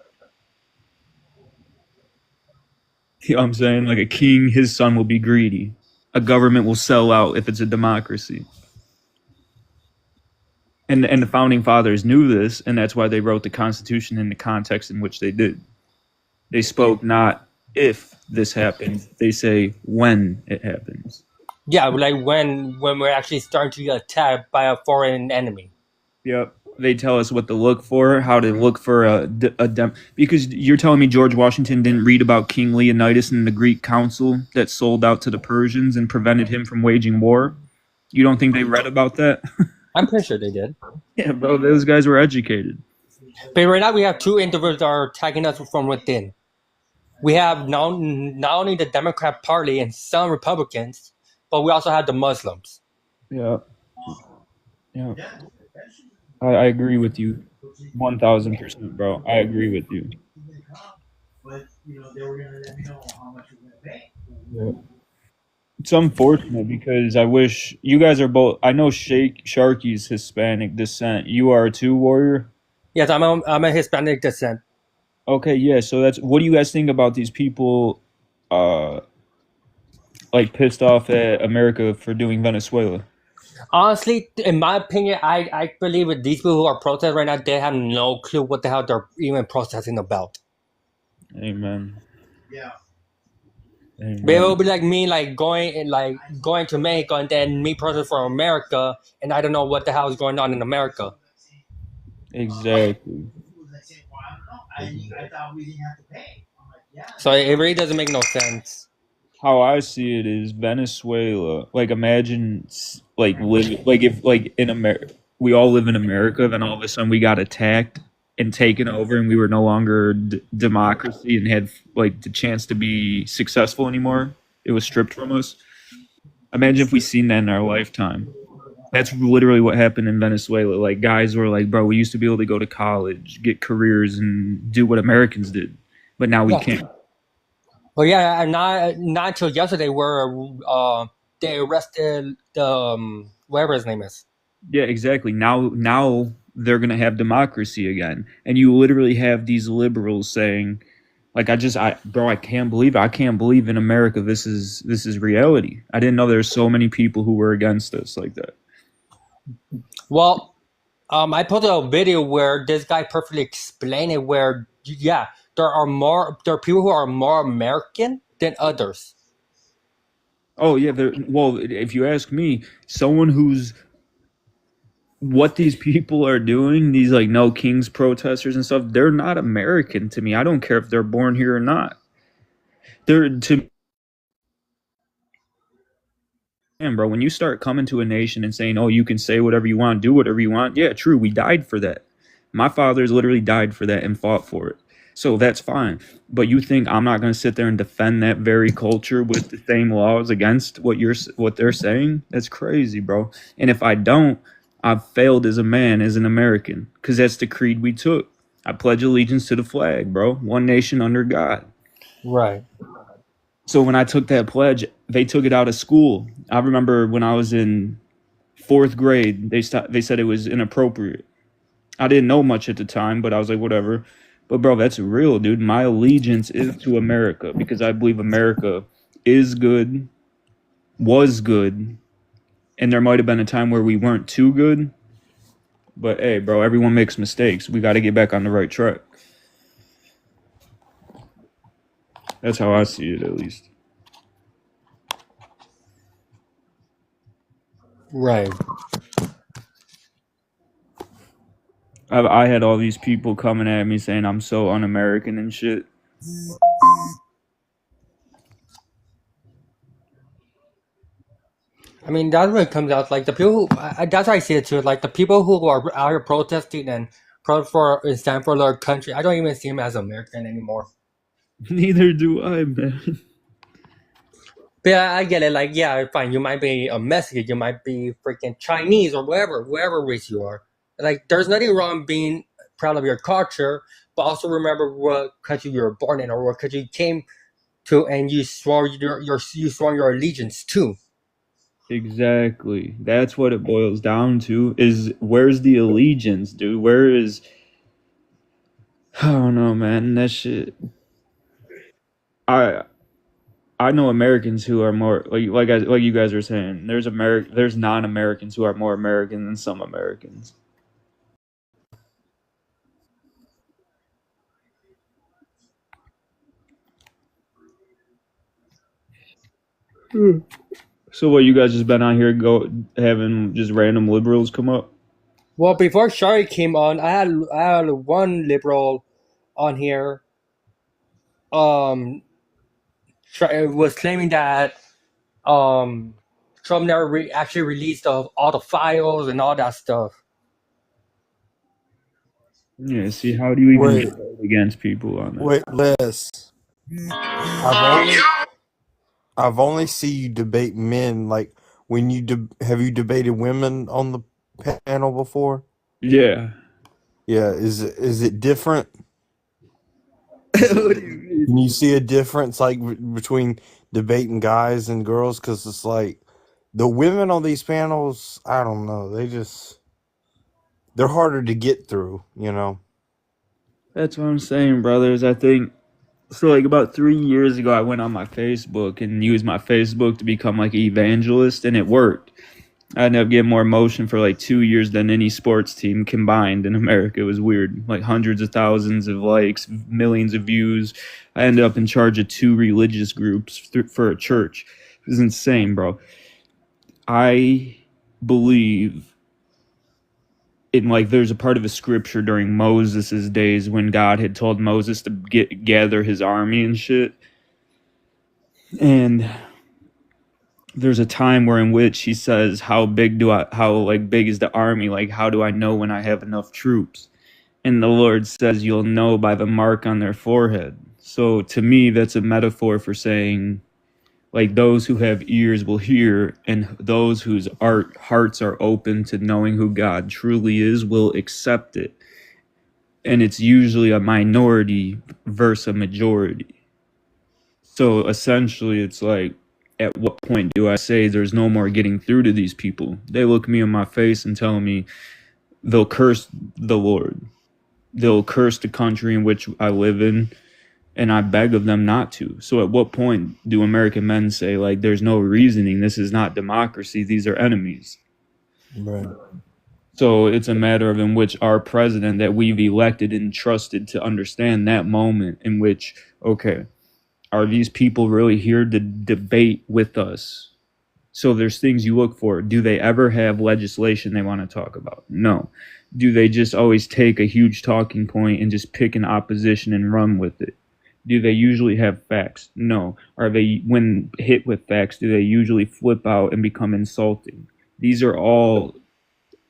You know what I'm saying? Like a king, his son will be greedy. A government will sell out if it's a democracy. And the founding fathers knew this, and that's why they wrote the Constitution in the context in which they did. They spoke not if this happens, they say when it happens. Yeah, like when we're actually starting to get attacked by a foreign enemy. Yep. They tell us what to look for, how to look for because you're telling me George Washington didn't read about King Leonidas and the Greek council that sold out to the Persians and prevented him from waging war? You don't think they read about that? I'm pretty sure they did. Yeah, bro, those guys were educated. But right now we have two individuals that are attacking us from within. We have not only the Democrat Party and some Republicans, but we also have the Muslims. Yeah. I agree with you 1,000%, bro. I agree with you. But they were gonna let me know how much we're gonna pay. Yeah. It's unfortunate because I wish you guys are both. I know Sharky's Hispanic descent. You are too, Warrior? Yes, I'm a Hispanic descent. Okay, yeah. So what do you guys think about these people, like pissed off at America for doing Venezuela? Honestly, in my opinion, I believe that these people who are protesting right now, they have no clue what the hell they're even protesting about. Amen. Yeah. Amen. But it will be like me, going to Mexico and then me protesting for America, and I don't know what the hell is going on in America. Exactly. I thought we didn't have to pay. I'm like, yeah. So it really doesn't make no sense. How I see it is Venezuela. Like imagine if in America we all live in America, then all of a sudden we got attacked and taken over, and we were no longer democracy and had like the chance to be successful anymore. It was stripped from us. Imagine if we seen that in our lifetime. That's literally what happened in Venezuela. Like guys were like, bro, we used to be able to go to college, get careers, and do what Americans did, but now we can't. Well, yeah, not until yesterday where they arrested the whatever his name is. Yeah, exactly. Now they're gonna have democracy again, and you literally have these liberals saying, like, I can't believe it. I can't believe in America this is reality. I didn't know there's so many people who were against us like that. Well, I posted a video where this guy perfectly explained it. Where there are people who are more American than others. Oh yeah, well, if you ask me, someone who's what these people are doing, these like no kings protesters and stuff, they're not American to me. I don't care if they're born here or not. Bro, when you start coming to a nation and saying, oh, you can say whatever you want, do whatever you want. Yeah, true. We died for that. My fathers literally died for that and fought for it. So that's fine. But you think I'm not going to sit there and defend that very culture with the same laws against what they're saying? That's crazy, bro. And if I don't, I've failed as a man, as an American, because that's the creed we took. I pledge allegiance to the flag, bro. One nation under God. Right. So when I took that pledge, they took it out of school. I remember when I was in 4th grade, they said it was inappropriate. I didn't know much at the time, but I was like, whatever. But bro, that's real, dude. My allegiance is to America because I believe America is good, was good, and there might have been a time where we weren't too good. But hey, bro, everyone makes mistakes. We got to get back on the right track. That's how I see it, at least. Right. I had all these people coming at me saying I'm so un-American and shit. I mean, that's what it comes out. Like the people, that's how I see it too. Like the people who are out here protesting and for and stand for their country, I don't even see them as American anymore. Neither do I, man. But yeah, I get it. Like, yeah, fine. You might be a Mexican, you might be freaking Chinese or whatever race you are. Like, there's nothing wrong being proud of your culture, but also remember what country you were born in or what country you came to, and you swore your allegiance to. Exactly. That's what it boils down to. Is where's the allegiance, dude? Where is? I don't know, man. That shit. I I know Americans who are more like you guys are saying. There's non-Americans who are more American than some Americans. So what, you guys just been out here having just random liberals come up? Well, before Shari came on, I had one liberal on here. Was claiming that Trump never actually released all the files and all that stuff. Yeah, see, how do you even Wait. vote against people on that? Wait, Les. I've only seen you debate men. Like when you have you debated women on the panel before? Yeah. Yeah. Is it different? What do you mean? Can you see a difference like between debating guys and girls? Because it's like the women on these panels. I don't know. They're harder to get through. You know. That's what I'm saying, brothers. I think so. Like about 3 years ago, I went on my Facebook and used my Facebook to become like an evangelist, and it worked. I ended up getting more motion for like 2 years than any sports team combined in America. It was weird. Like hundreds of thousands of likes, millions of views. I ended up in charge of 2 religious groups for a church. It was insane, bro. I believe in, like, there's a part of a scripture during Moses' days when God had told Moses to gather his army and shit. And there's a time where in which he says, how big is the army? Like, how do I know when I have enough troops? And the Lord says, you'll know by the mark on their forehead. So to me, that's a metaphor for saying, like, those who have ears will hear, and those whose hearts are open to knowing who God truly is will accept it. And it's usually a minority versus a majority. So essentially, it's like, at what point do I say there's no more getting through to these people? They look me in my face and tell me they'll curse the Lord. They'll curse the country in which I live in, and I beg of them not to. So at what point do American men say, like, there's no reasoning, this is not democracy, these are enemies? Right. So it's a matter of in which our president that we've elected and trusted to understand that moment in which, okay, are these people really here to debate with us? So there's things you look for. Do they ever have legislation they want to talk about? No. Do they just always take a huge talking point and just pick an opposition and run with it? Do they usually have facts? No. Are they, when hit with facts, do they usually flip out and become insulting? These are all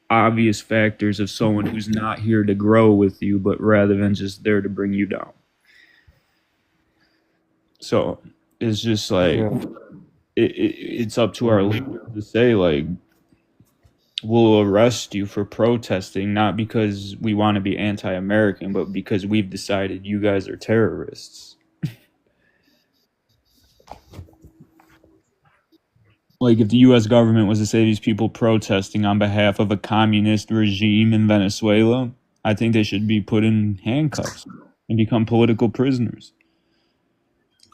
obvious factors of someone who's not here to grow with you, but rather than just there to bring you down. So it's just like, it's up to our leader to say, like, we'll arrest you for protesting, not because we want to be anti-American, but because we've decided you guys are terrorists. Like, if the U.S. government was to say these people protesting on behalf of a communist regime in Venezuela, I think they should be put in handcuffs and become political prisoners.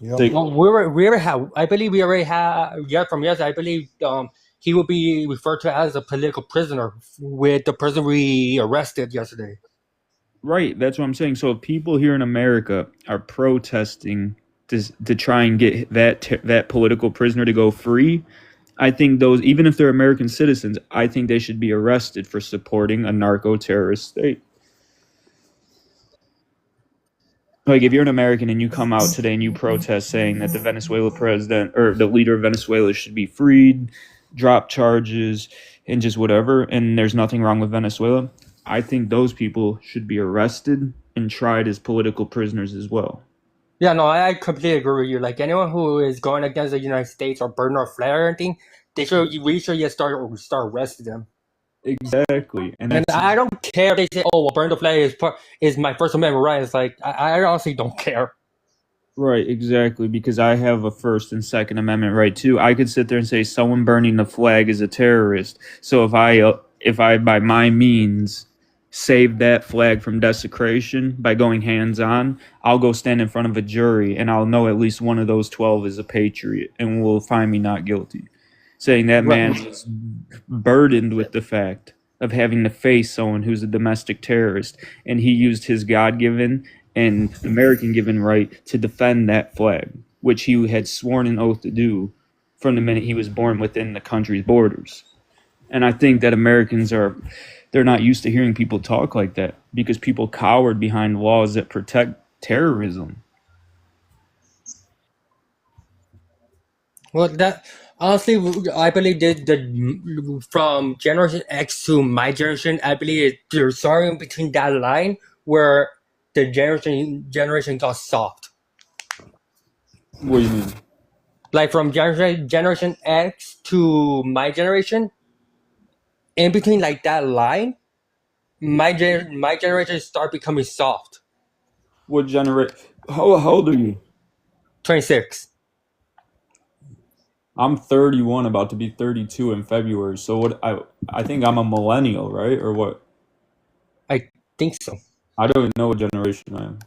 Yep. Well, we already have. I believe we already have. Yeah, from yesterday, I believe he will be referred to as a political prisoner with the person we arrested yesterday. Right, that's what I'm saying. So if people here in America are protesting to try and get that political prisoner to go free, I think those, even if they're American citizens, I think they should be arrested for supporting a narco-terrorist state. Like if you're an American and you come out today and you protest saying that the Venezuela president or the leader of Venezuela should be freed, drop charges, and just whatever, and there's nothing wrong with Venezuela, I think those people should be arrested and tried as political prisoners as well. Yeah, no, I completely agree with you. Like anyone who is going against the United States or burn or flare or anything, we should just start arresting them. Exactly, and And I don't care if they say, "Oh, well, burn the flag is my First Amendment right." It's like I honestly don't care. right, exactly, because I have a First and Second Amendment right too. I could sit there and say someone burning the flag is a terrorist. So if I by my means save that flag from desecration by going hands on, I'll go stand in front of a jury and I'll know at least one of those 12 is a patriot and will find me not guilty. Saying that man is burdened with the fact of having to face someone who's a domestic terrorist, and he used his God-given and American-given right to defend that flag, which he had sworn an oath to do from the minute he was born within the country's borders. And I think that they're not used to hearing people talk like that because people cowered behind laws that protect terrorism. Well, that honestly, I believe that from Generation X to my generation, I believe there's something between that line where the generation got soft. What do you mean? Like from Generation X to my generation, in between like that line, my generation start becoming soft. What generation? How old are you? 26. I'm 31, about to be 32 in February. So what? I think I'm a millennial, right? Or what? I think so. I don't even know what generation I am.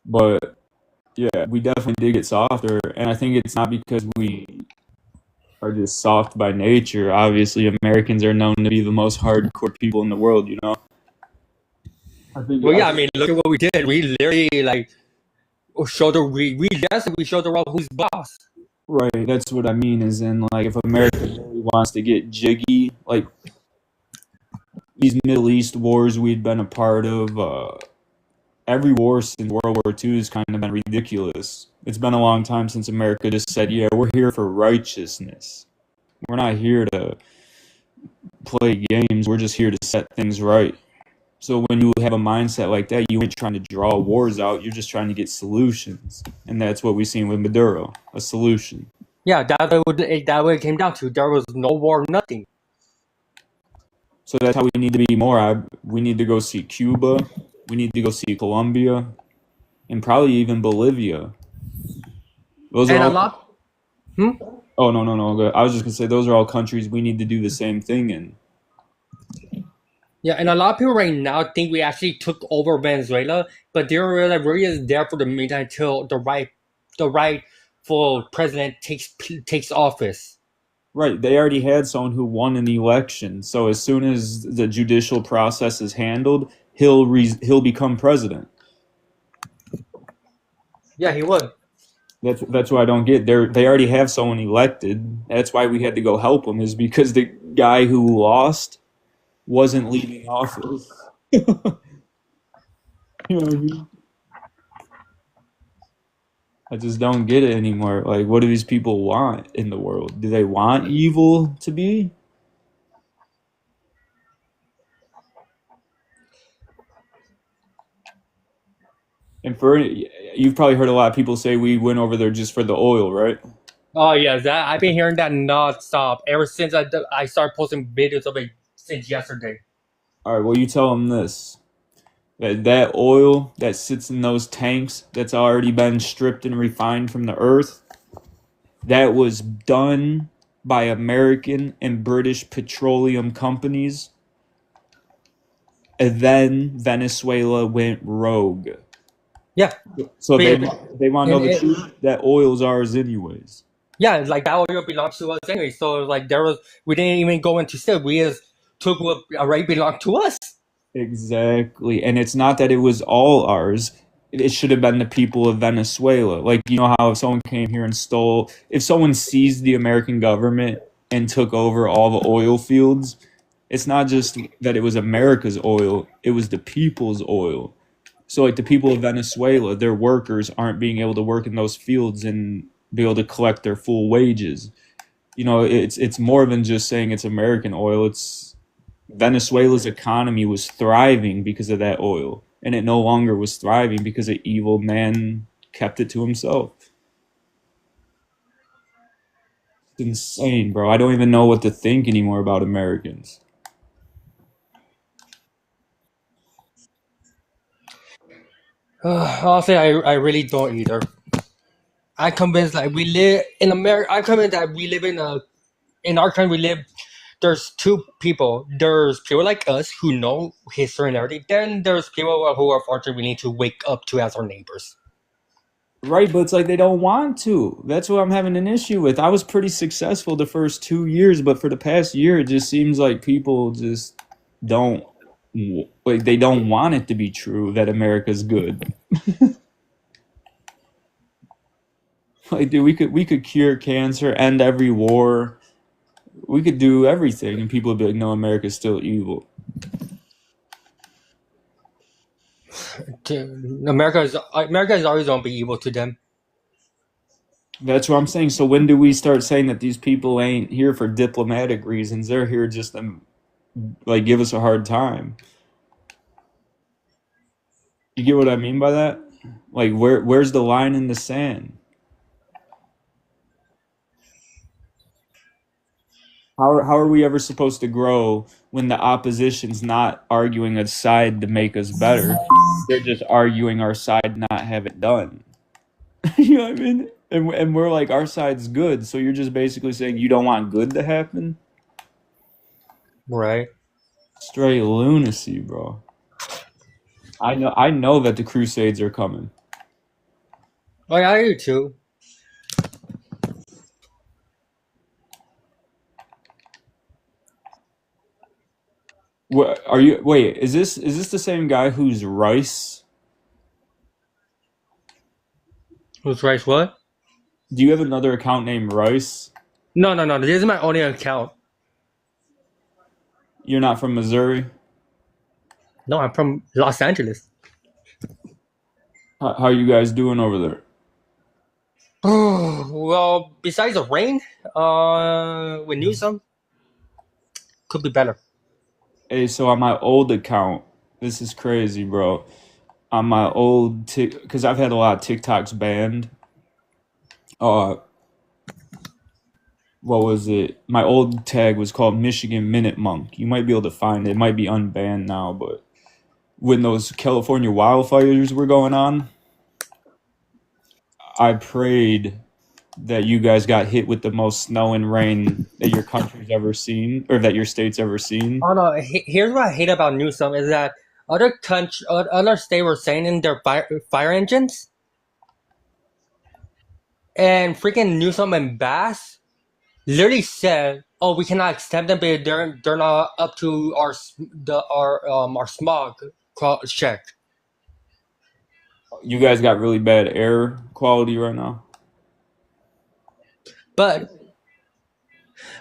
But yeah, we definitely did get softer, and I think it's not because we are just soft by nature. Obviously, Americans are known to be the most hardcore people in the world, you know? Well, yeah, I mean, look at what we did. We literally like showed the world who's boss. Right, that's what I mean, is in like if America really wants to get jiggy, like these Middle East wars we'd been a part of, every war since World War II has kind of been ridiculous. It's been a long time since America just said, yeah, we're here for righteousness. We're not here to play games. We're just here to set things right. So when you have a mindset like that, you ain't trying to draw wars out. You're just trying to get solutions. And that's what we've seen with Maduro, a solution. Yeah, that way it came down to. There was no war, nothing. So that's how we need to be more. We need to go see Cuba. We need to go see Colombia, and probably even Bolivia. Those And are a all. lot. Oh no! I was just gonna say those are all countries we need to do the same thing in. Yeah, and a lot of people right now think we actually took over Venezuela, but they're really just there for the meantime until the rightful president takes office. Right, they already had someone who won an election, so as soon as the judicial process is handled, he'll become president. Yeah, he would. That's what I don't get. They already have someone elected. That's why we had to go help him, is because the guy who lost wasn't leaving office. You know what I mean? I just don't get it anymore. Like, what do these people want in the world? Do they want evil to be? And you've probably heard a lot of people say we went over there just for the oil, right? Oh yeah, I've been hearing that nonstop ever since I started posting videos of it since yesterday. All right, well, you tell them this. That oil that sits in those tanks that's already been stripped and refined from the earth, that was done by American and British petroleum companies. And then Venezuela went rogue. Yeah. So they want to know the truth. That oil's ours anyways. Yeah, like that oil belongs to us anyway. So like we didn't even go into steal. We just took what already belonged to us. Exactly. And it's not that it was all ours. It should have been the people of Venezuela. Like, you know how if someone came here and stole, if someone seized the American government and took over all the oil fields, it's not just that it was America's oil, it was the people's oil. So, like, the people of Venezuela, their workers aren't being able to work in those fields and be able to collect their full wages. You know, it's more than just saying it's American oil. It's Venezuela's economy was thriving because of that oil, and it no longer was thriving because an evil man kept it to himself. It's insane, bro. I don't even know what to think anymore about Americans. Honestly, I really don't either. I'm convinced like we live in America. I'm convinced that we live in our country. We live. There's two people. There's people like us who know history and everything. Then there's people who are fortunate we need to wake up to as our neighbors. Right, but it's like they don't want to. That's what I'm having an issue with. I was pretty successful the first 2 years, but for the past year, it just seems like people just don't like they don't want it to be true that America's good. Like, dude, we could cure cancer, end every war. We could do everything, and people would be like, "No, America's still evil." America is always going to be evil to them. That's what I'm saying. So when do we start saying that these people ain't here for diplomatic reasons? They're here just to like give us a hard time. You get what I mean by that? Like where's the line in the sand? How are we ever supposed to grow when the opposition's not arguing a side to make us better? They're just arguing our side to not have it done. You know what I mean? And we're like our side's good, so you're just basically saying you don't want good to happen? Right. Straight lunacy, bro. I know that the Crusades are coming. Oh yeah, I do too. What are you? Wait, is this the same guy who's Rice? Who's right? What? Do you have another account named Rice? No. This is my only account. You're not from Missouri? No, I'm from Los Angeles. How you guys doing over there? Well, besides the rain, with Newsom, could be better. Hey, so on my old account, this is crazy, bro. On my old because I've had a lot of TikToks banned. Uh, what was it? My old tag was called Michigan Minute Monk. You might be able to find it. It might be unbanned now, but when those California wildfires were going on, I prayed that you guys got hit with the most snow and rain that your country's ever seen or that your state's ever seen. Oh no! Here's what I hate about Newsom is that other states were sending their fire engines, and freaking Newsom and Bass literally said, "Oh, we cannot accept them, but they're not up to our smog check." You guys got really bad air quality right now. But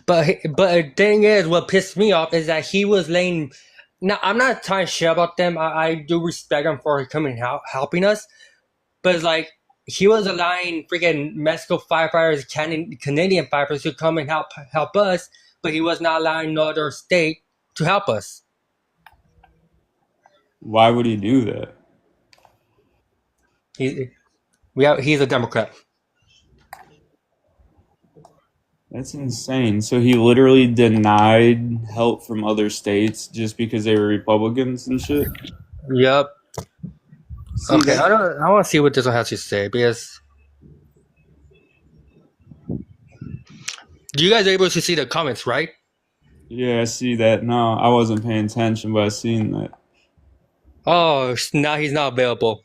but the thing is, what pissed me off is that he was laying. Now I'm not talking shit about them. I do respect them for coming out helping us, but it's like he was allowing freaking Mexico firefighters, Canadian firefighters to come and help us, but he was not allowing no other state to help us. Why would he do that? He he's a Democrat. That's insane. So he literally denied help from other states just because they were Republicans and shit. Yep. See Okay, that? I want to see what this one has to say because you guys are able to see the comments, right? Yeah, I see that. No, I wasn't paying attention, but I seen that. Oh, now he's not available.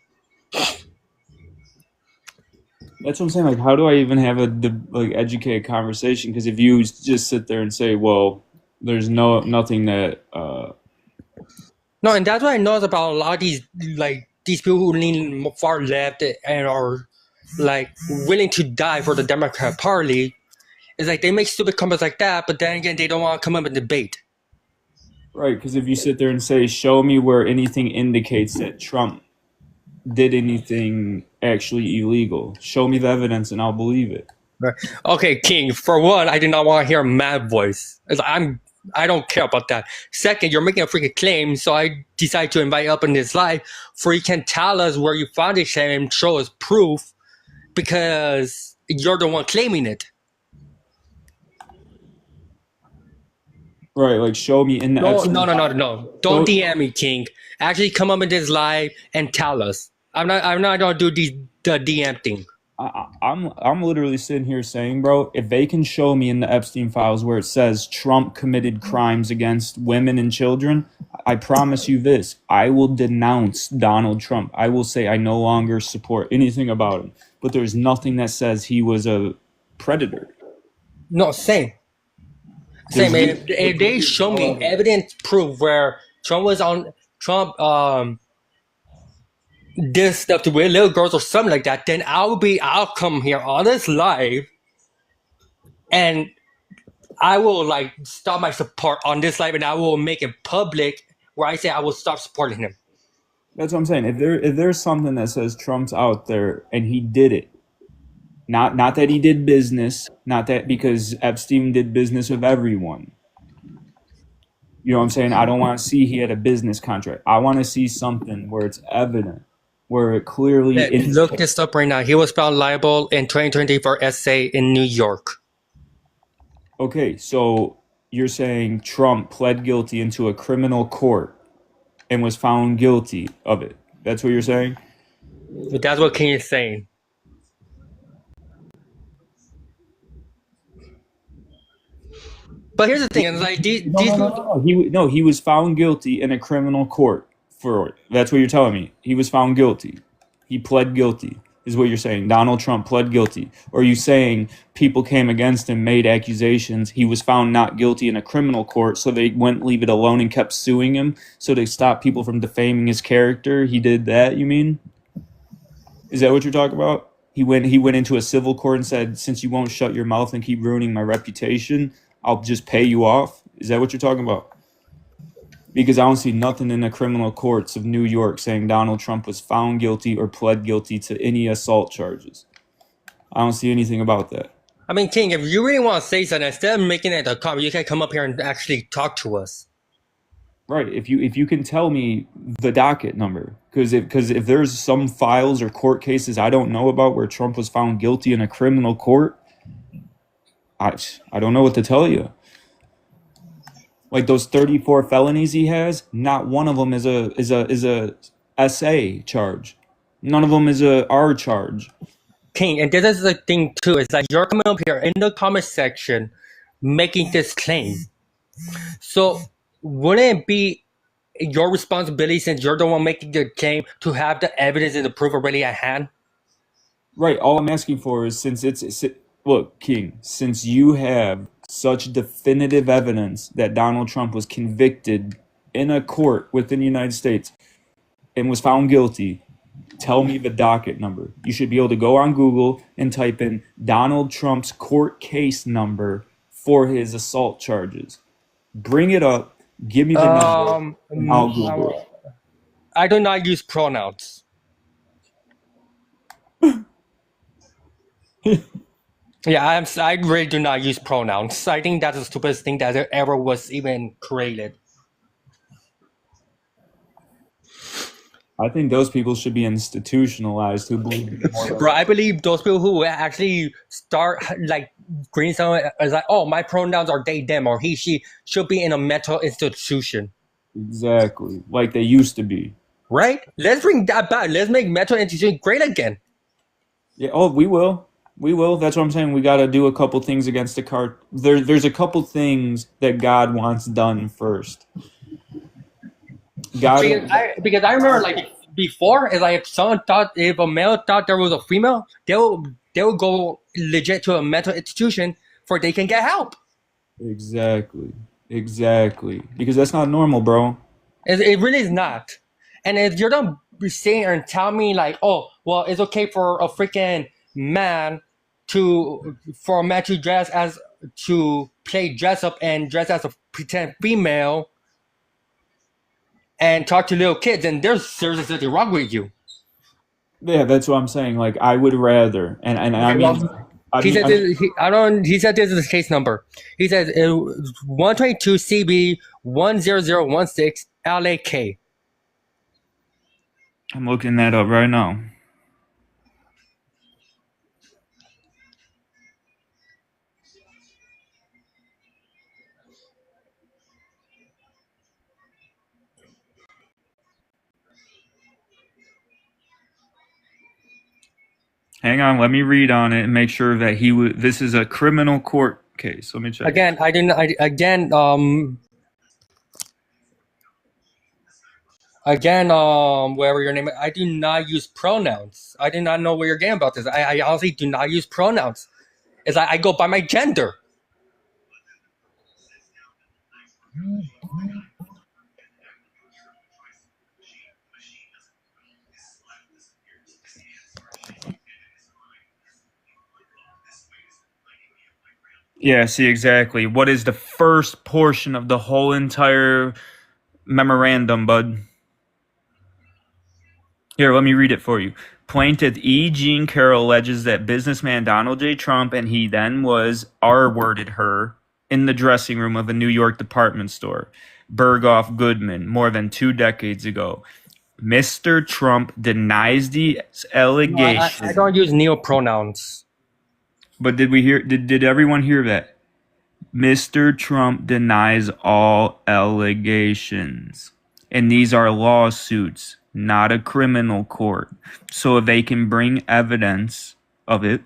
That's what I'm saying. Like, how do I even have a educated conversation? Because if you just sit there and say, "Well, there's nothing that," No, and that's what I know about a lot of these people who lean far left and are like willing to die for the Democrat Party. It's like they make stupid comments like that, but then again, they don't want to come up and debate. right? Because if you sit there and say, "Show me where anything indicates that Trump did anything actually illegal," show me the evidence, and I'll believe it. Right. Okay, King. For one, I do not want to hear a mad voice. I don't care about that. Second, you're making a freaking claim, so I decide to invite you up in this live for you can tell us where you found this claim and show us proof because you're the one claiming it. Right? Like, show me in the No, Epstein. no. Don't DM me, King. Actually, come up in this live and tell us. I'm not gonna do the DM thing. I'm literally sitting here saying, bro, if they can show me in the Epstein files where it says Trump committed crimes against women and children, I promise you this, I will denounce Donald Trump. I will say I no longer support anything about him. But there's nothing that says he was a predator. No, same. If they show me evidence proof where Trump did stuff to little girls or something like that, then I'll come here on this live and I will like stop my support on this live and I will make it public where I say I will stop supporting him. That's what I'm saying. If there's something that says Trump's out there and he did it, not that he did business, not that because Epstein did business with everyone. You know what I'm saying? I don't want to see he had a business contract. I want to see something where it's evident, where it clearly Look this up right now. He was found liable in 2020 for SA in New York. Okay, so you're saying Trump pled guilty into a criminal court and was found guilty of it. That's what you're saying? That's what King is saying. But here's the thing: it's like He was found guilty in a criminal court for it. That's what you're telling me. He was found guilty. He pled guilty, is what you're saying. Donald Trump pled guilty. Or are you saying people came against him, made accusations, he was found not guilty in a criminal court, so they wouldn't leave it alone and kept suing him, so they stopped people from defaming his character? He did that, you mean? Is that what you're talking about? He went into a civil court and said, since you won't shut your mouth and keep ruining my reputation, I'll just pay you off. Is that what you're talking about? Because I don't see nothing in the criminal courts of New York saying Donald Trump was found guilty or pled guilty to any assault charges. I don't see anything about that. I mean, King, if you really want to say something, instead of making it a comment, you can come up here and actually talk to us. Right. If you can tell me the docket number, because if there's some files or court cases I don't know about where Trump was found guilty in a criminal court, I don't know what to tell you. Like those 34 felonies he has, not one of them is a SA charge. None of them is a R charge. King, and this is the thing too, is that you're coming up here in the comment section making this claim. So wouldn't it be your responsibility, since you're the one making the claim, to have the evidence and the proof already at hand? Right. All I'm asking for is look, King, since you have such definitive evidence that Donald Trump was convicted in a court within the United States and was found guilty, tell me the docket number. You should be able to go on Google and type in Donald Trump's court case number for his assault charges. Bring it up. Give me the number. And I'll Google it. I do not use pronouns. Yeah, I really do not use pronouns. I think that's the stupidest thing that ever was even created. I think those people should be institutionalized who believe Bro, I believe those people who actually start like green someone is like, oh, my pronouns are they, them, or he, she, should be in a mental institution. Exactly. Like they used to be. Right? Let's bring that back. Let's make mental institution great again. Yeah, oh, we will. We will. That's what I'm saying. We got to do a couple things against the cart. There's a couple things that God wants done first. Because I remember like before, it's like if a male thought there was a female, they will they will go legit to a mental institution for they can get help. Exactly. Because that's not normal, bro. It really is not. And if you're not saying and tell me like, oh, well, it's okay for a freaking man to dress as to play dress up and dress as a pretend female and talk to little kids, and there's seriously something wrong with you. Yeah, that's what I'm saying. Like, I would rather, and I mean, He said this is the case number. He says 122 CB 10016 LAK. I'm looking that up right now. Hang on, let me read on it and make sure that this is a criminal court case. Let me check. Again, whatever your name is, I do not use pronouns. I do not know where you're getting about this. I honestly do not use pronouns. It's like I go by my gender. Yeah, see, exactly. What is the first portion of the whole entire memorandum, bud? Here, let me read it for you. Plaintiff E. Jean Carroll alleges that businessman Donald J. Trump and he then was R-worded her in the dressing room of a New York department store, Berghoff Goodman, more than 2 decades ago. Mr. Trump denies the allegations. I don't use neopronouns. But did everyone hear that? Mr. Trump denies all allegations. And these are lawsuits, not a criminal court. So if they can bring evidence of it,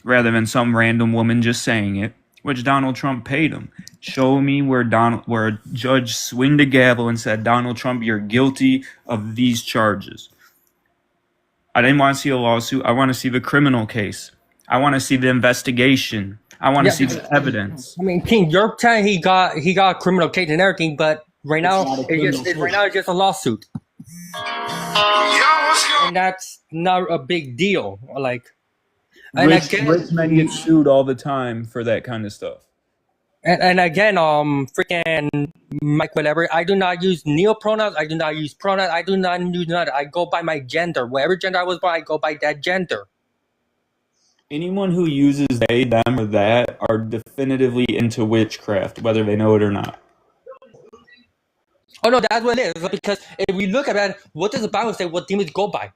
rather than some random woman just saying it, which Donald Trump paid him. Show me where a judge swinged a gavel and said, Donald Trump, you're guilty of these charges. I didn't want to see a lawsuit. I want to see the criminal case. I want to see the investigation. I want to see the evidence. I mean, King, you're telling he got a criminal case and everything, but right now it's just a lawsuit. And that's not a big deal. Like, rich men get sued all the time for that kind of stuff. And again, freaking Mike, whatever. I do not use neopronouns. I do not use pronouns. I do not use none. I go by my gender. Whatever gender I was born, I go by that gender. Anyone who uses they, them, or that are definitively into witchcraft, whether they know it or not. Oh no, that's what it is. Because if we look at it, what does the Bible say? What demons go by?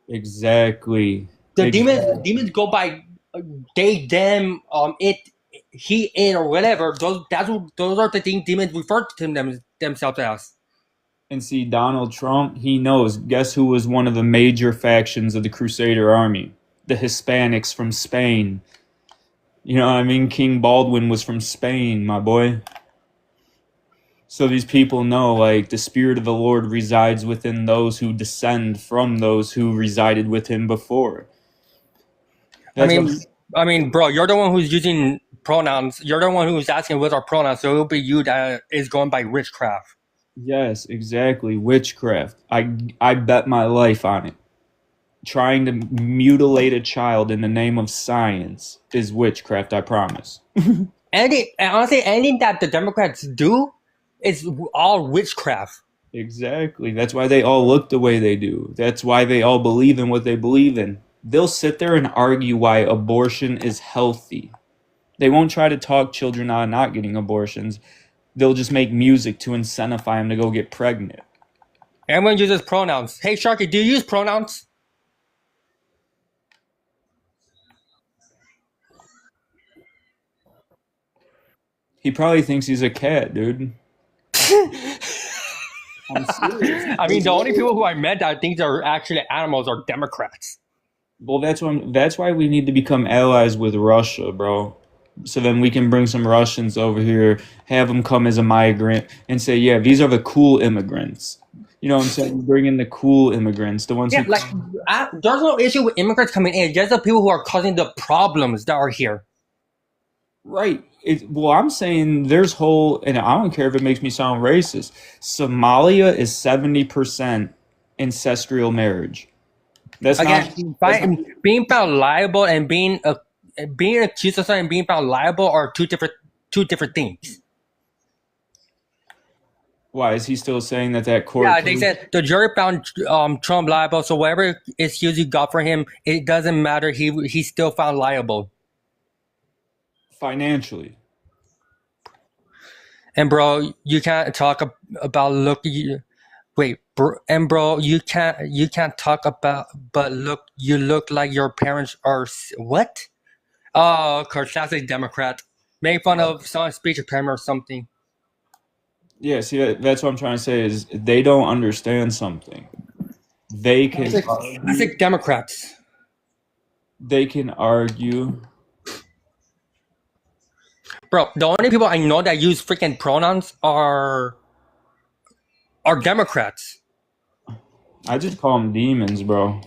Exactly. Demons go by they, them, it, he, it, or whatever. Those are the things demons refer to themselves as. And see, Donald Trump, he knows. Guess who was one of the major factions of the Crusader Army? The Hispanics from Spain. You know what I mean? King Baldwin was from Spain, my boy. So these people know, like, the Spirit of the Lord resides within those who descend from those who resided with him before. I mean, bro, you're the one who's using pronouns. You're the one who's asking what are pronouns, so it'll be you that is going by witchcraft. Yes, exactly. Witchcraft. I bet my life on it. Trying to mutilate a child in the name of science is witchcraft, I promise. Honestly, anything that the Democrats do is all witchcraft. Exactly. That's why they all look the way they do. That's why they all believe in what they believe in. They'll sit there and argue why abortion is healthy. They won't try to talk children out of not getting abortions. They'll just make music to incentivize them to go get pregnant. Everyone uses pronouns. Hey, Sharky, do you use pronouns? He probably thinks he's a cat, dude. I'm serious. I mean, the only people who I met that think they're actually animals are Democrats. Well, that's why we need to become allies with Russia, bro. So then we can bring some Russians over here, have them come as a migrant, and say, yeah, these are the cool immigrants. You know what I'm saying? Bring in the cool immigrants, the ones Yeah, who like there's no issue with immigrants coming in. Just the people who are causing the problems that are here. right. Well, I'm saying there's whole, and I don't care if it makes me sound racist. Somalia is 70% ancestral marriage. That's not. Again, That's not being found liable and being accused of something and being found liable are two different things. why is he still saying that court? Yeah, they said the jury found Trump liable, so whatever excuse you got for him, it doesn't matter. He's still found liable. Financially. And bro, you can't talk about wait, bro, you can't talk about. But look, you look like your parents are what? Oh, classic Democrat. Make fun of someone's speech impairment or something. Yeah, see, that's what I'm trying to say is they don't understand something. They can Classic Democrats. they can argue. Bro, the only people I know that use freaking pronouns are Democrats. I just call them demons, bro.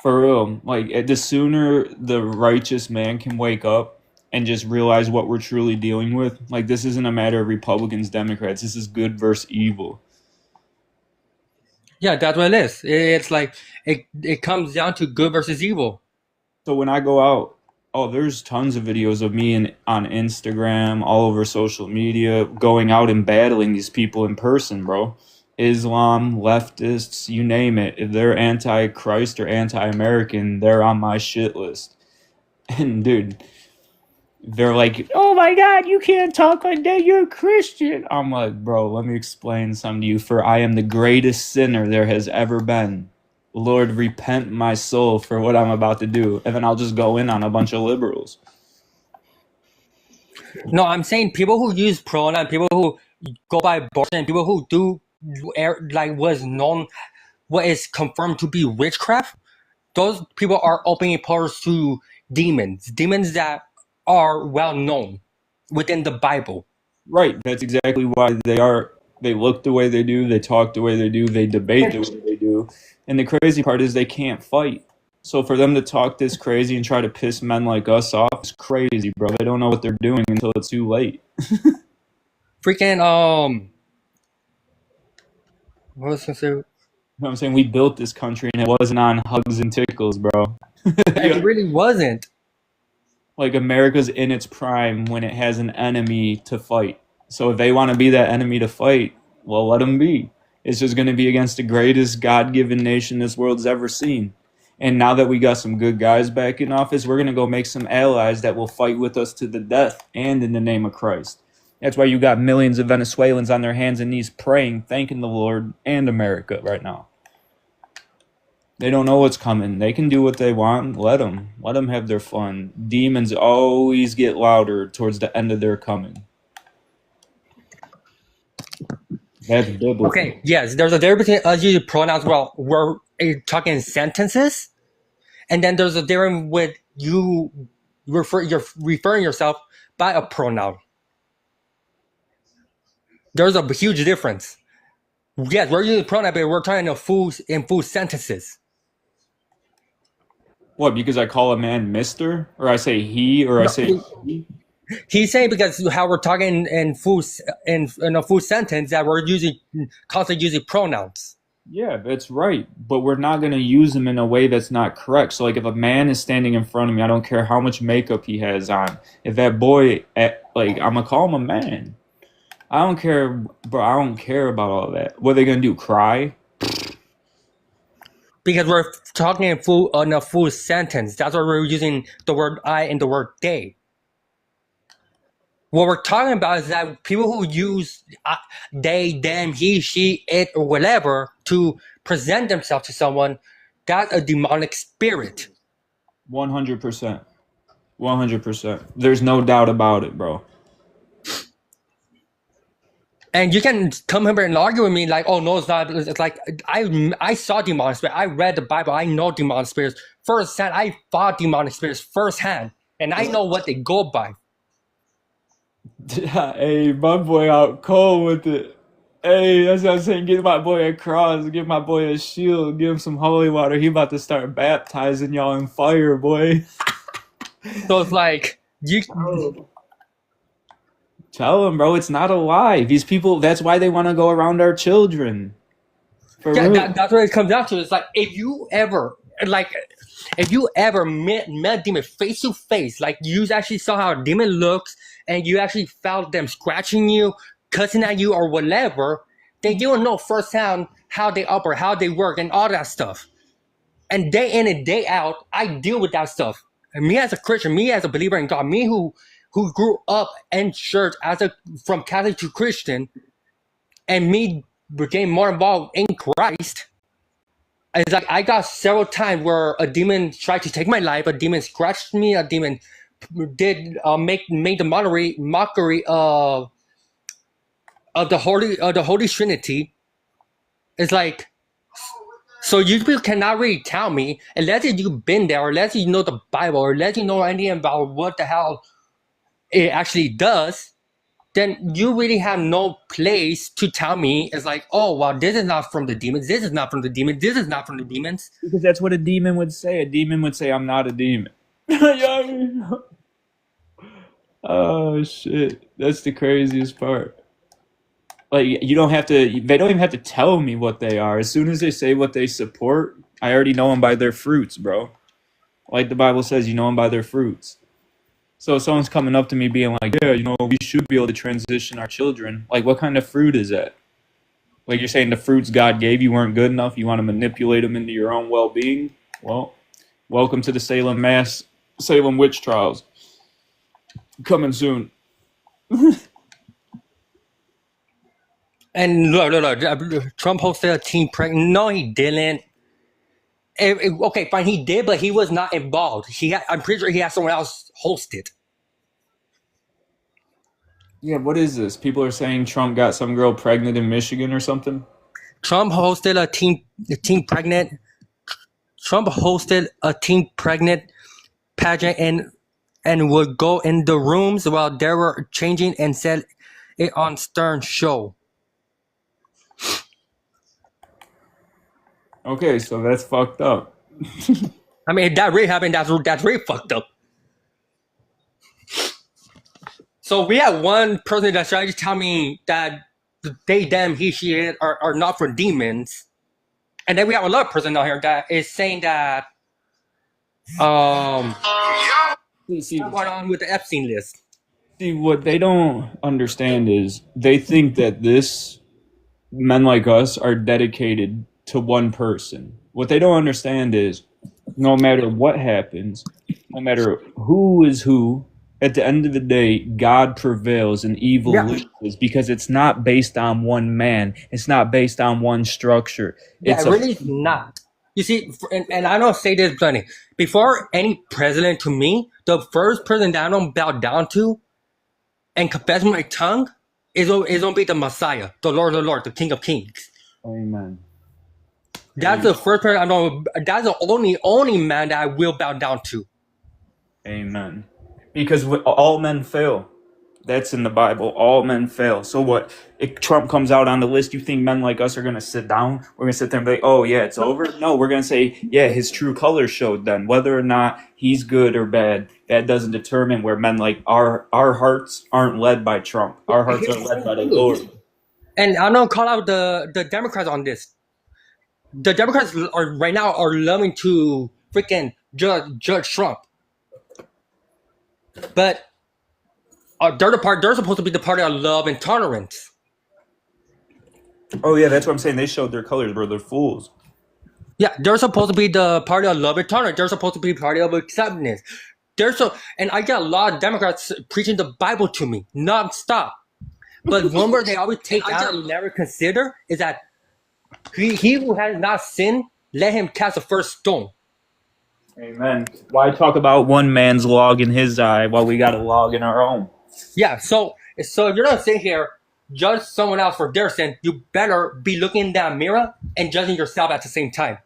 For real. Like, the sooner the righteous man can wake up and just realize what we're truly dealing with, like, this isn't a matter of Republicans, Democrats. This is good versus evil. Yeah, that's what it is. It's like it comes down to good versus evil. So when I go out, oh, there's tons of videos of me on Instagram, all over social media, going out and battling these people in person, bro. Islam, leftists, you name it. If they're anti-Christ or anti-American, they're on my shit list. And dude, they're like, "Oh my God, you can't talk like that. You're a Christian." I'm like, bro, let me explain something to you. For I am the greatest sinner there has ever been. Lord, repent my soul for what I'm about to do. And then I'll just go in on a bunch of liberals. No, I'm saying people who use pronoun, people who go by abortion, people who do like what is confirmed to be witchcraft. Those people are opening portals to demons that are well known within the Bible. Right. That's exactly why they look the way they do, they talk the way they do, they debate the way they do. And the crazy part is they can't fight. So for them to talk this crazy and try to piss men like us off is crazy, bro. They don't know what they're doing until it's too late. Freaking what was I gonna say? You know what I'm saying? We built this country and it wasn't on hugs and tickles, bro. It really wasn't. Like, America's in its prime when it has an enemy to fight. So if they want to be that enemy to fight, well, let them be. It's just going to be against the greatest God-given nation this world's ever seen. And now that we got some good guys back in office, we're going to go make some allies that will fight with us to the death and in the name of Christ. That's why you got millions of Venezuelans on their hands and knees praying, thanking the Lord and America right now. They don't know what's coming. They can do what they want. Let them. Let them have their fun. Demons always get louder towards the end of their coming. That's biblical. Okay, yes, there's a difference between us using pronouns. Well, we're talking sentences, and then there's a difference with you're referring yourself by a pronoun. There's a huge difference. Yes, we're using pronoun, but we're talking in full sentences. What, because I call a man Mister? Or I say he, or I say he? He's saying because how we're talking in a full sentence that we're constantly using pronouns. Yeah, that's right. But we're not going to use them in a way that's not correct. So, like, if a man is standing in front of me, I don't care how much makeup he has on. If that boy, I'm going to call him a man. I don't care, bro. I don't care about all that. What are they going to do, cry? Because we're talking in a full sentence. That's why we're using the word I and the word they. What we're talking about is that people who use they, them, he, she, it, or whatever to present themselves to someone, that's a demonic spirit. 100%. 100%. There's no doubt about it, bro. And you can come here and argue with me like, oh, no, it's not. It's like, I saw demonic spirits. I read the Bible. I know demonic spirits firsthand. I fought demonic spirits firsthand. And I know what they go by. Hey, my boy out cold with it. Hey, that's what I'm saying. Give my boy a cross, give my boy a shield, give him some holy water. He about to start baptizing y'all in fire, boy. So it's like you. Tell him, bro, it's not a lie. These people, that's why they want to go around our children. For Yeah, real. that's what it comes down to. It's like if you ever met a demon face to face, like you actually saw how a demon looks, and you actually felt them scratching you, cussing at you, or whatever, then you will know firsthand how they operate, how they work, and all that stuff. And day in and day out, I deal with that stuff. And me as a Christian, me as a believer in God, me who grew up in church from Catholic to Christian, and me became more involved in Christ. It's like I got several times where a demon tried to take my life, a demon scratched me, a demon did made the mockery of the Holy Trinity. It's like, so you people cannot really tell me unless you've been there, or unless you know the Bible, or unless you know anything about what the hell it actually does. Then you really have no place to tell me. It's like, oh, well, this is not from the demons. This is not from the demons. This is not from the demons. Because that's what a demon would say. A demon would say, I'm not a demon. Oh, shit. That's the craziest part. Like, you don't have to, they don't even have to tell me what they are. As soon as they say what they support, I already know them by their fruits, bro. Like the Bible says, you know them by their fruits. So if someone's coming up to me being like, yeah, we should be able to transition our children. Like, what kind of fruit is that? Like, you're saying the fruits God gave you weren't good enough? You want to manipulate them into your own well-being? Well, welcome to the Salem witch trials. Coming soon. And look, Trump hosted a team prank. No, he didn't. Okay, fine, he did, but he was not involved. I'm pretty sure he had someone else host it. Yeah, what is this? People are saying Trump got some girl pregnant in Michigan or something? Trump hosted a teen pregnant. Trump hosted a teen pregnant pageant and would go in the rooms while they were changing and said it on Stern's show. Okay, so that's fucked up. I mean, if that really happened, that's really fucked up. So we have one person that's trying to tell me that they, them, he, she, it are not for demons. And then we have another person out here that is saying that See, what's going on with the Epstein list. what they don't understand is they think that men like us are dedicated to one person. What they don't understand is no matter what happens, no matter who is who, at the end of the day, God prevails and evil loses because it's not based on one man. It's not based on one structure. It's really not. You see, and I don't say this plenty. Before any president, to me, the first person that I don't bow down to and confess my tongue is going to be the Messiah, the Lord of Lords, the King of Kings. Amen. That's the first person I don't. That's the only man that I will bow down to. Amen. Because all men fail. That's in the Bible. All men fail. So what? If Trump comes out on the list, you think men like us are going to sit down? We're going to sit there and be like, oh, yeah, it's over? No, we're going to say, yeah, his true colors showed then. Whether or not he's good or bad, that doesn't determine where men like our hearts aren't led by Trump. Our hearts are led by the Lord. And I don't call out the Democrats on this. The Democrats right now are loving to freaking judge Trump. But they're supposed to be the party of love and tolerance. Oh, yeah, that's what I'm saying. They showed their colors, bro. They're fools. Yeah, they're supposed to be the party of love and tolerance. They're supposed to be the party of acceptance. And I get a lot of Democrats preaching the Bible to me nonstop. But one word they always take out and never consider is that he who has not sinned, let him cast the first stone. Amen. Why talk about one man's log in his eye while we got a log in our own? Yeah, so if you're not sitting here, judge someone else for their sin, you better be looking in that mirror and judging yourself at the same time.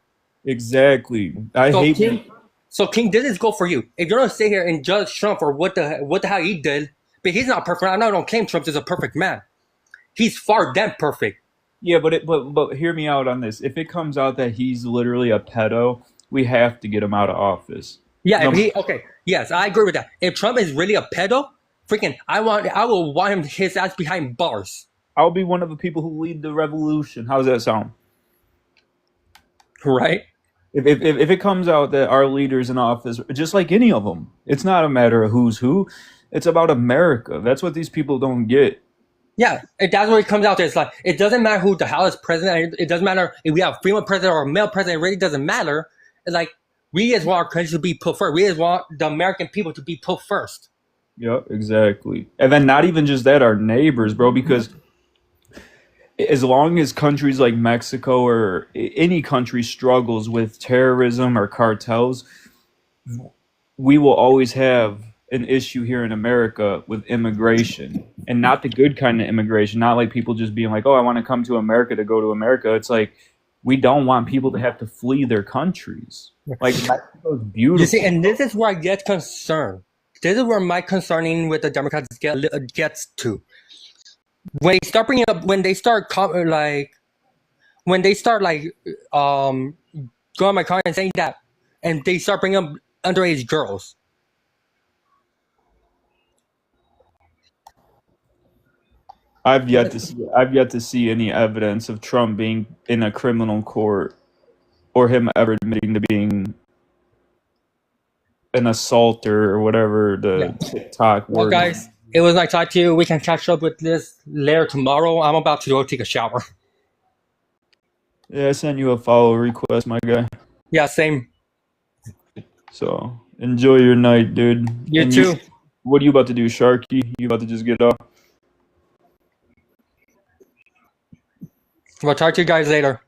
Exactly. So King, this is go for you. If you're gonna sit here and judge Trump for what the hell he did, but he's not perfect. I don't claim Trump is a perfect man. He's far damn perfect. Yeah, but hear me out on this. If it comes out that he's literally a pedo, we have to get him out of office. Yeah, if No, he okay, yes, I agree with that. If Trump is really a pedo, freaking, I will want him his ass behind bars, I'll be one of the people who lead the revolution. How does that sound? right? If it comes out that our leaders in office, just like any of them, it's not a matter of who's who. It's about America. That's what these people don't get. Yeah, that's where it comes out. It's like it doesn't matter who the hell is president. It doesn't matter if we have a female president or a male president. It really doesn't matter. It's like we just want our country to be put first. We just want the American people to be put first. Yep, exactly. And then not even just that, our neighbors, bro, because as long as countries like Mexico or any country struggles with terrorism or cartels, we will always have an issue here in America with immigration, and not the good kind of immigration, not like people just being like, "Oh, I want to come to America to go to America." It's like we don't want people to have to flee their countries. Like Mexico's You beautiful. see, and this is where I get concerned. This is where my concerning with the Democrats gets to. When they start bringing up, when they start going on my car and saying that, and they start bringing up underage girls. I've yet to see any evidence of Trump being in a criminal court or him ever admitting to being an assaulter or whatever the Yeah. TikTok Well, word. guys, it was nice talking to you. We can catch up with this later tomorrow. I'm about to go take a shower. Yeah, I sent you a follow request, my guy. Yeah, same. So enjoy your night, dude. You And too. what are you about to do, Sharky? You about to just get off? We'll talk to you guys later.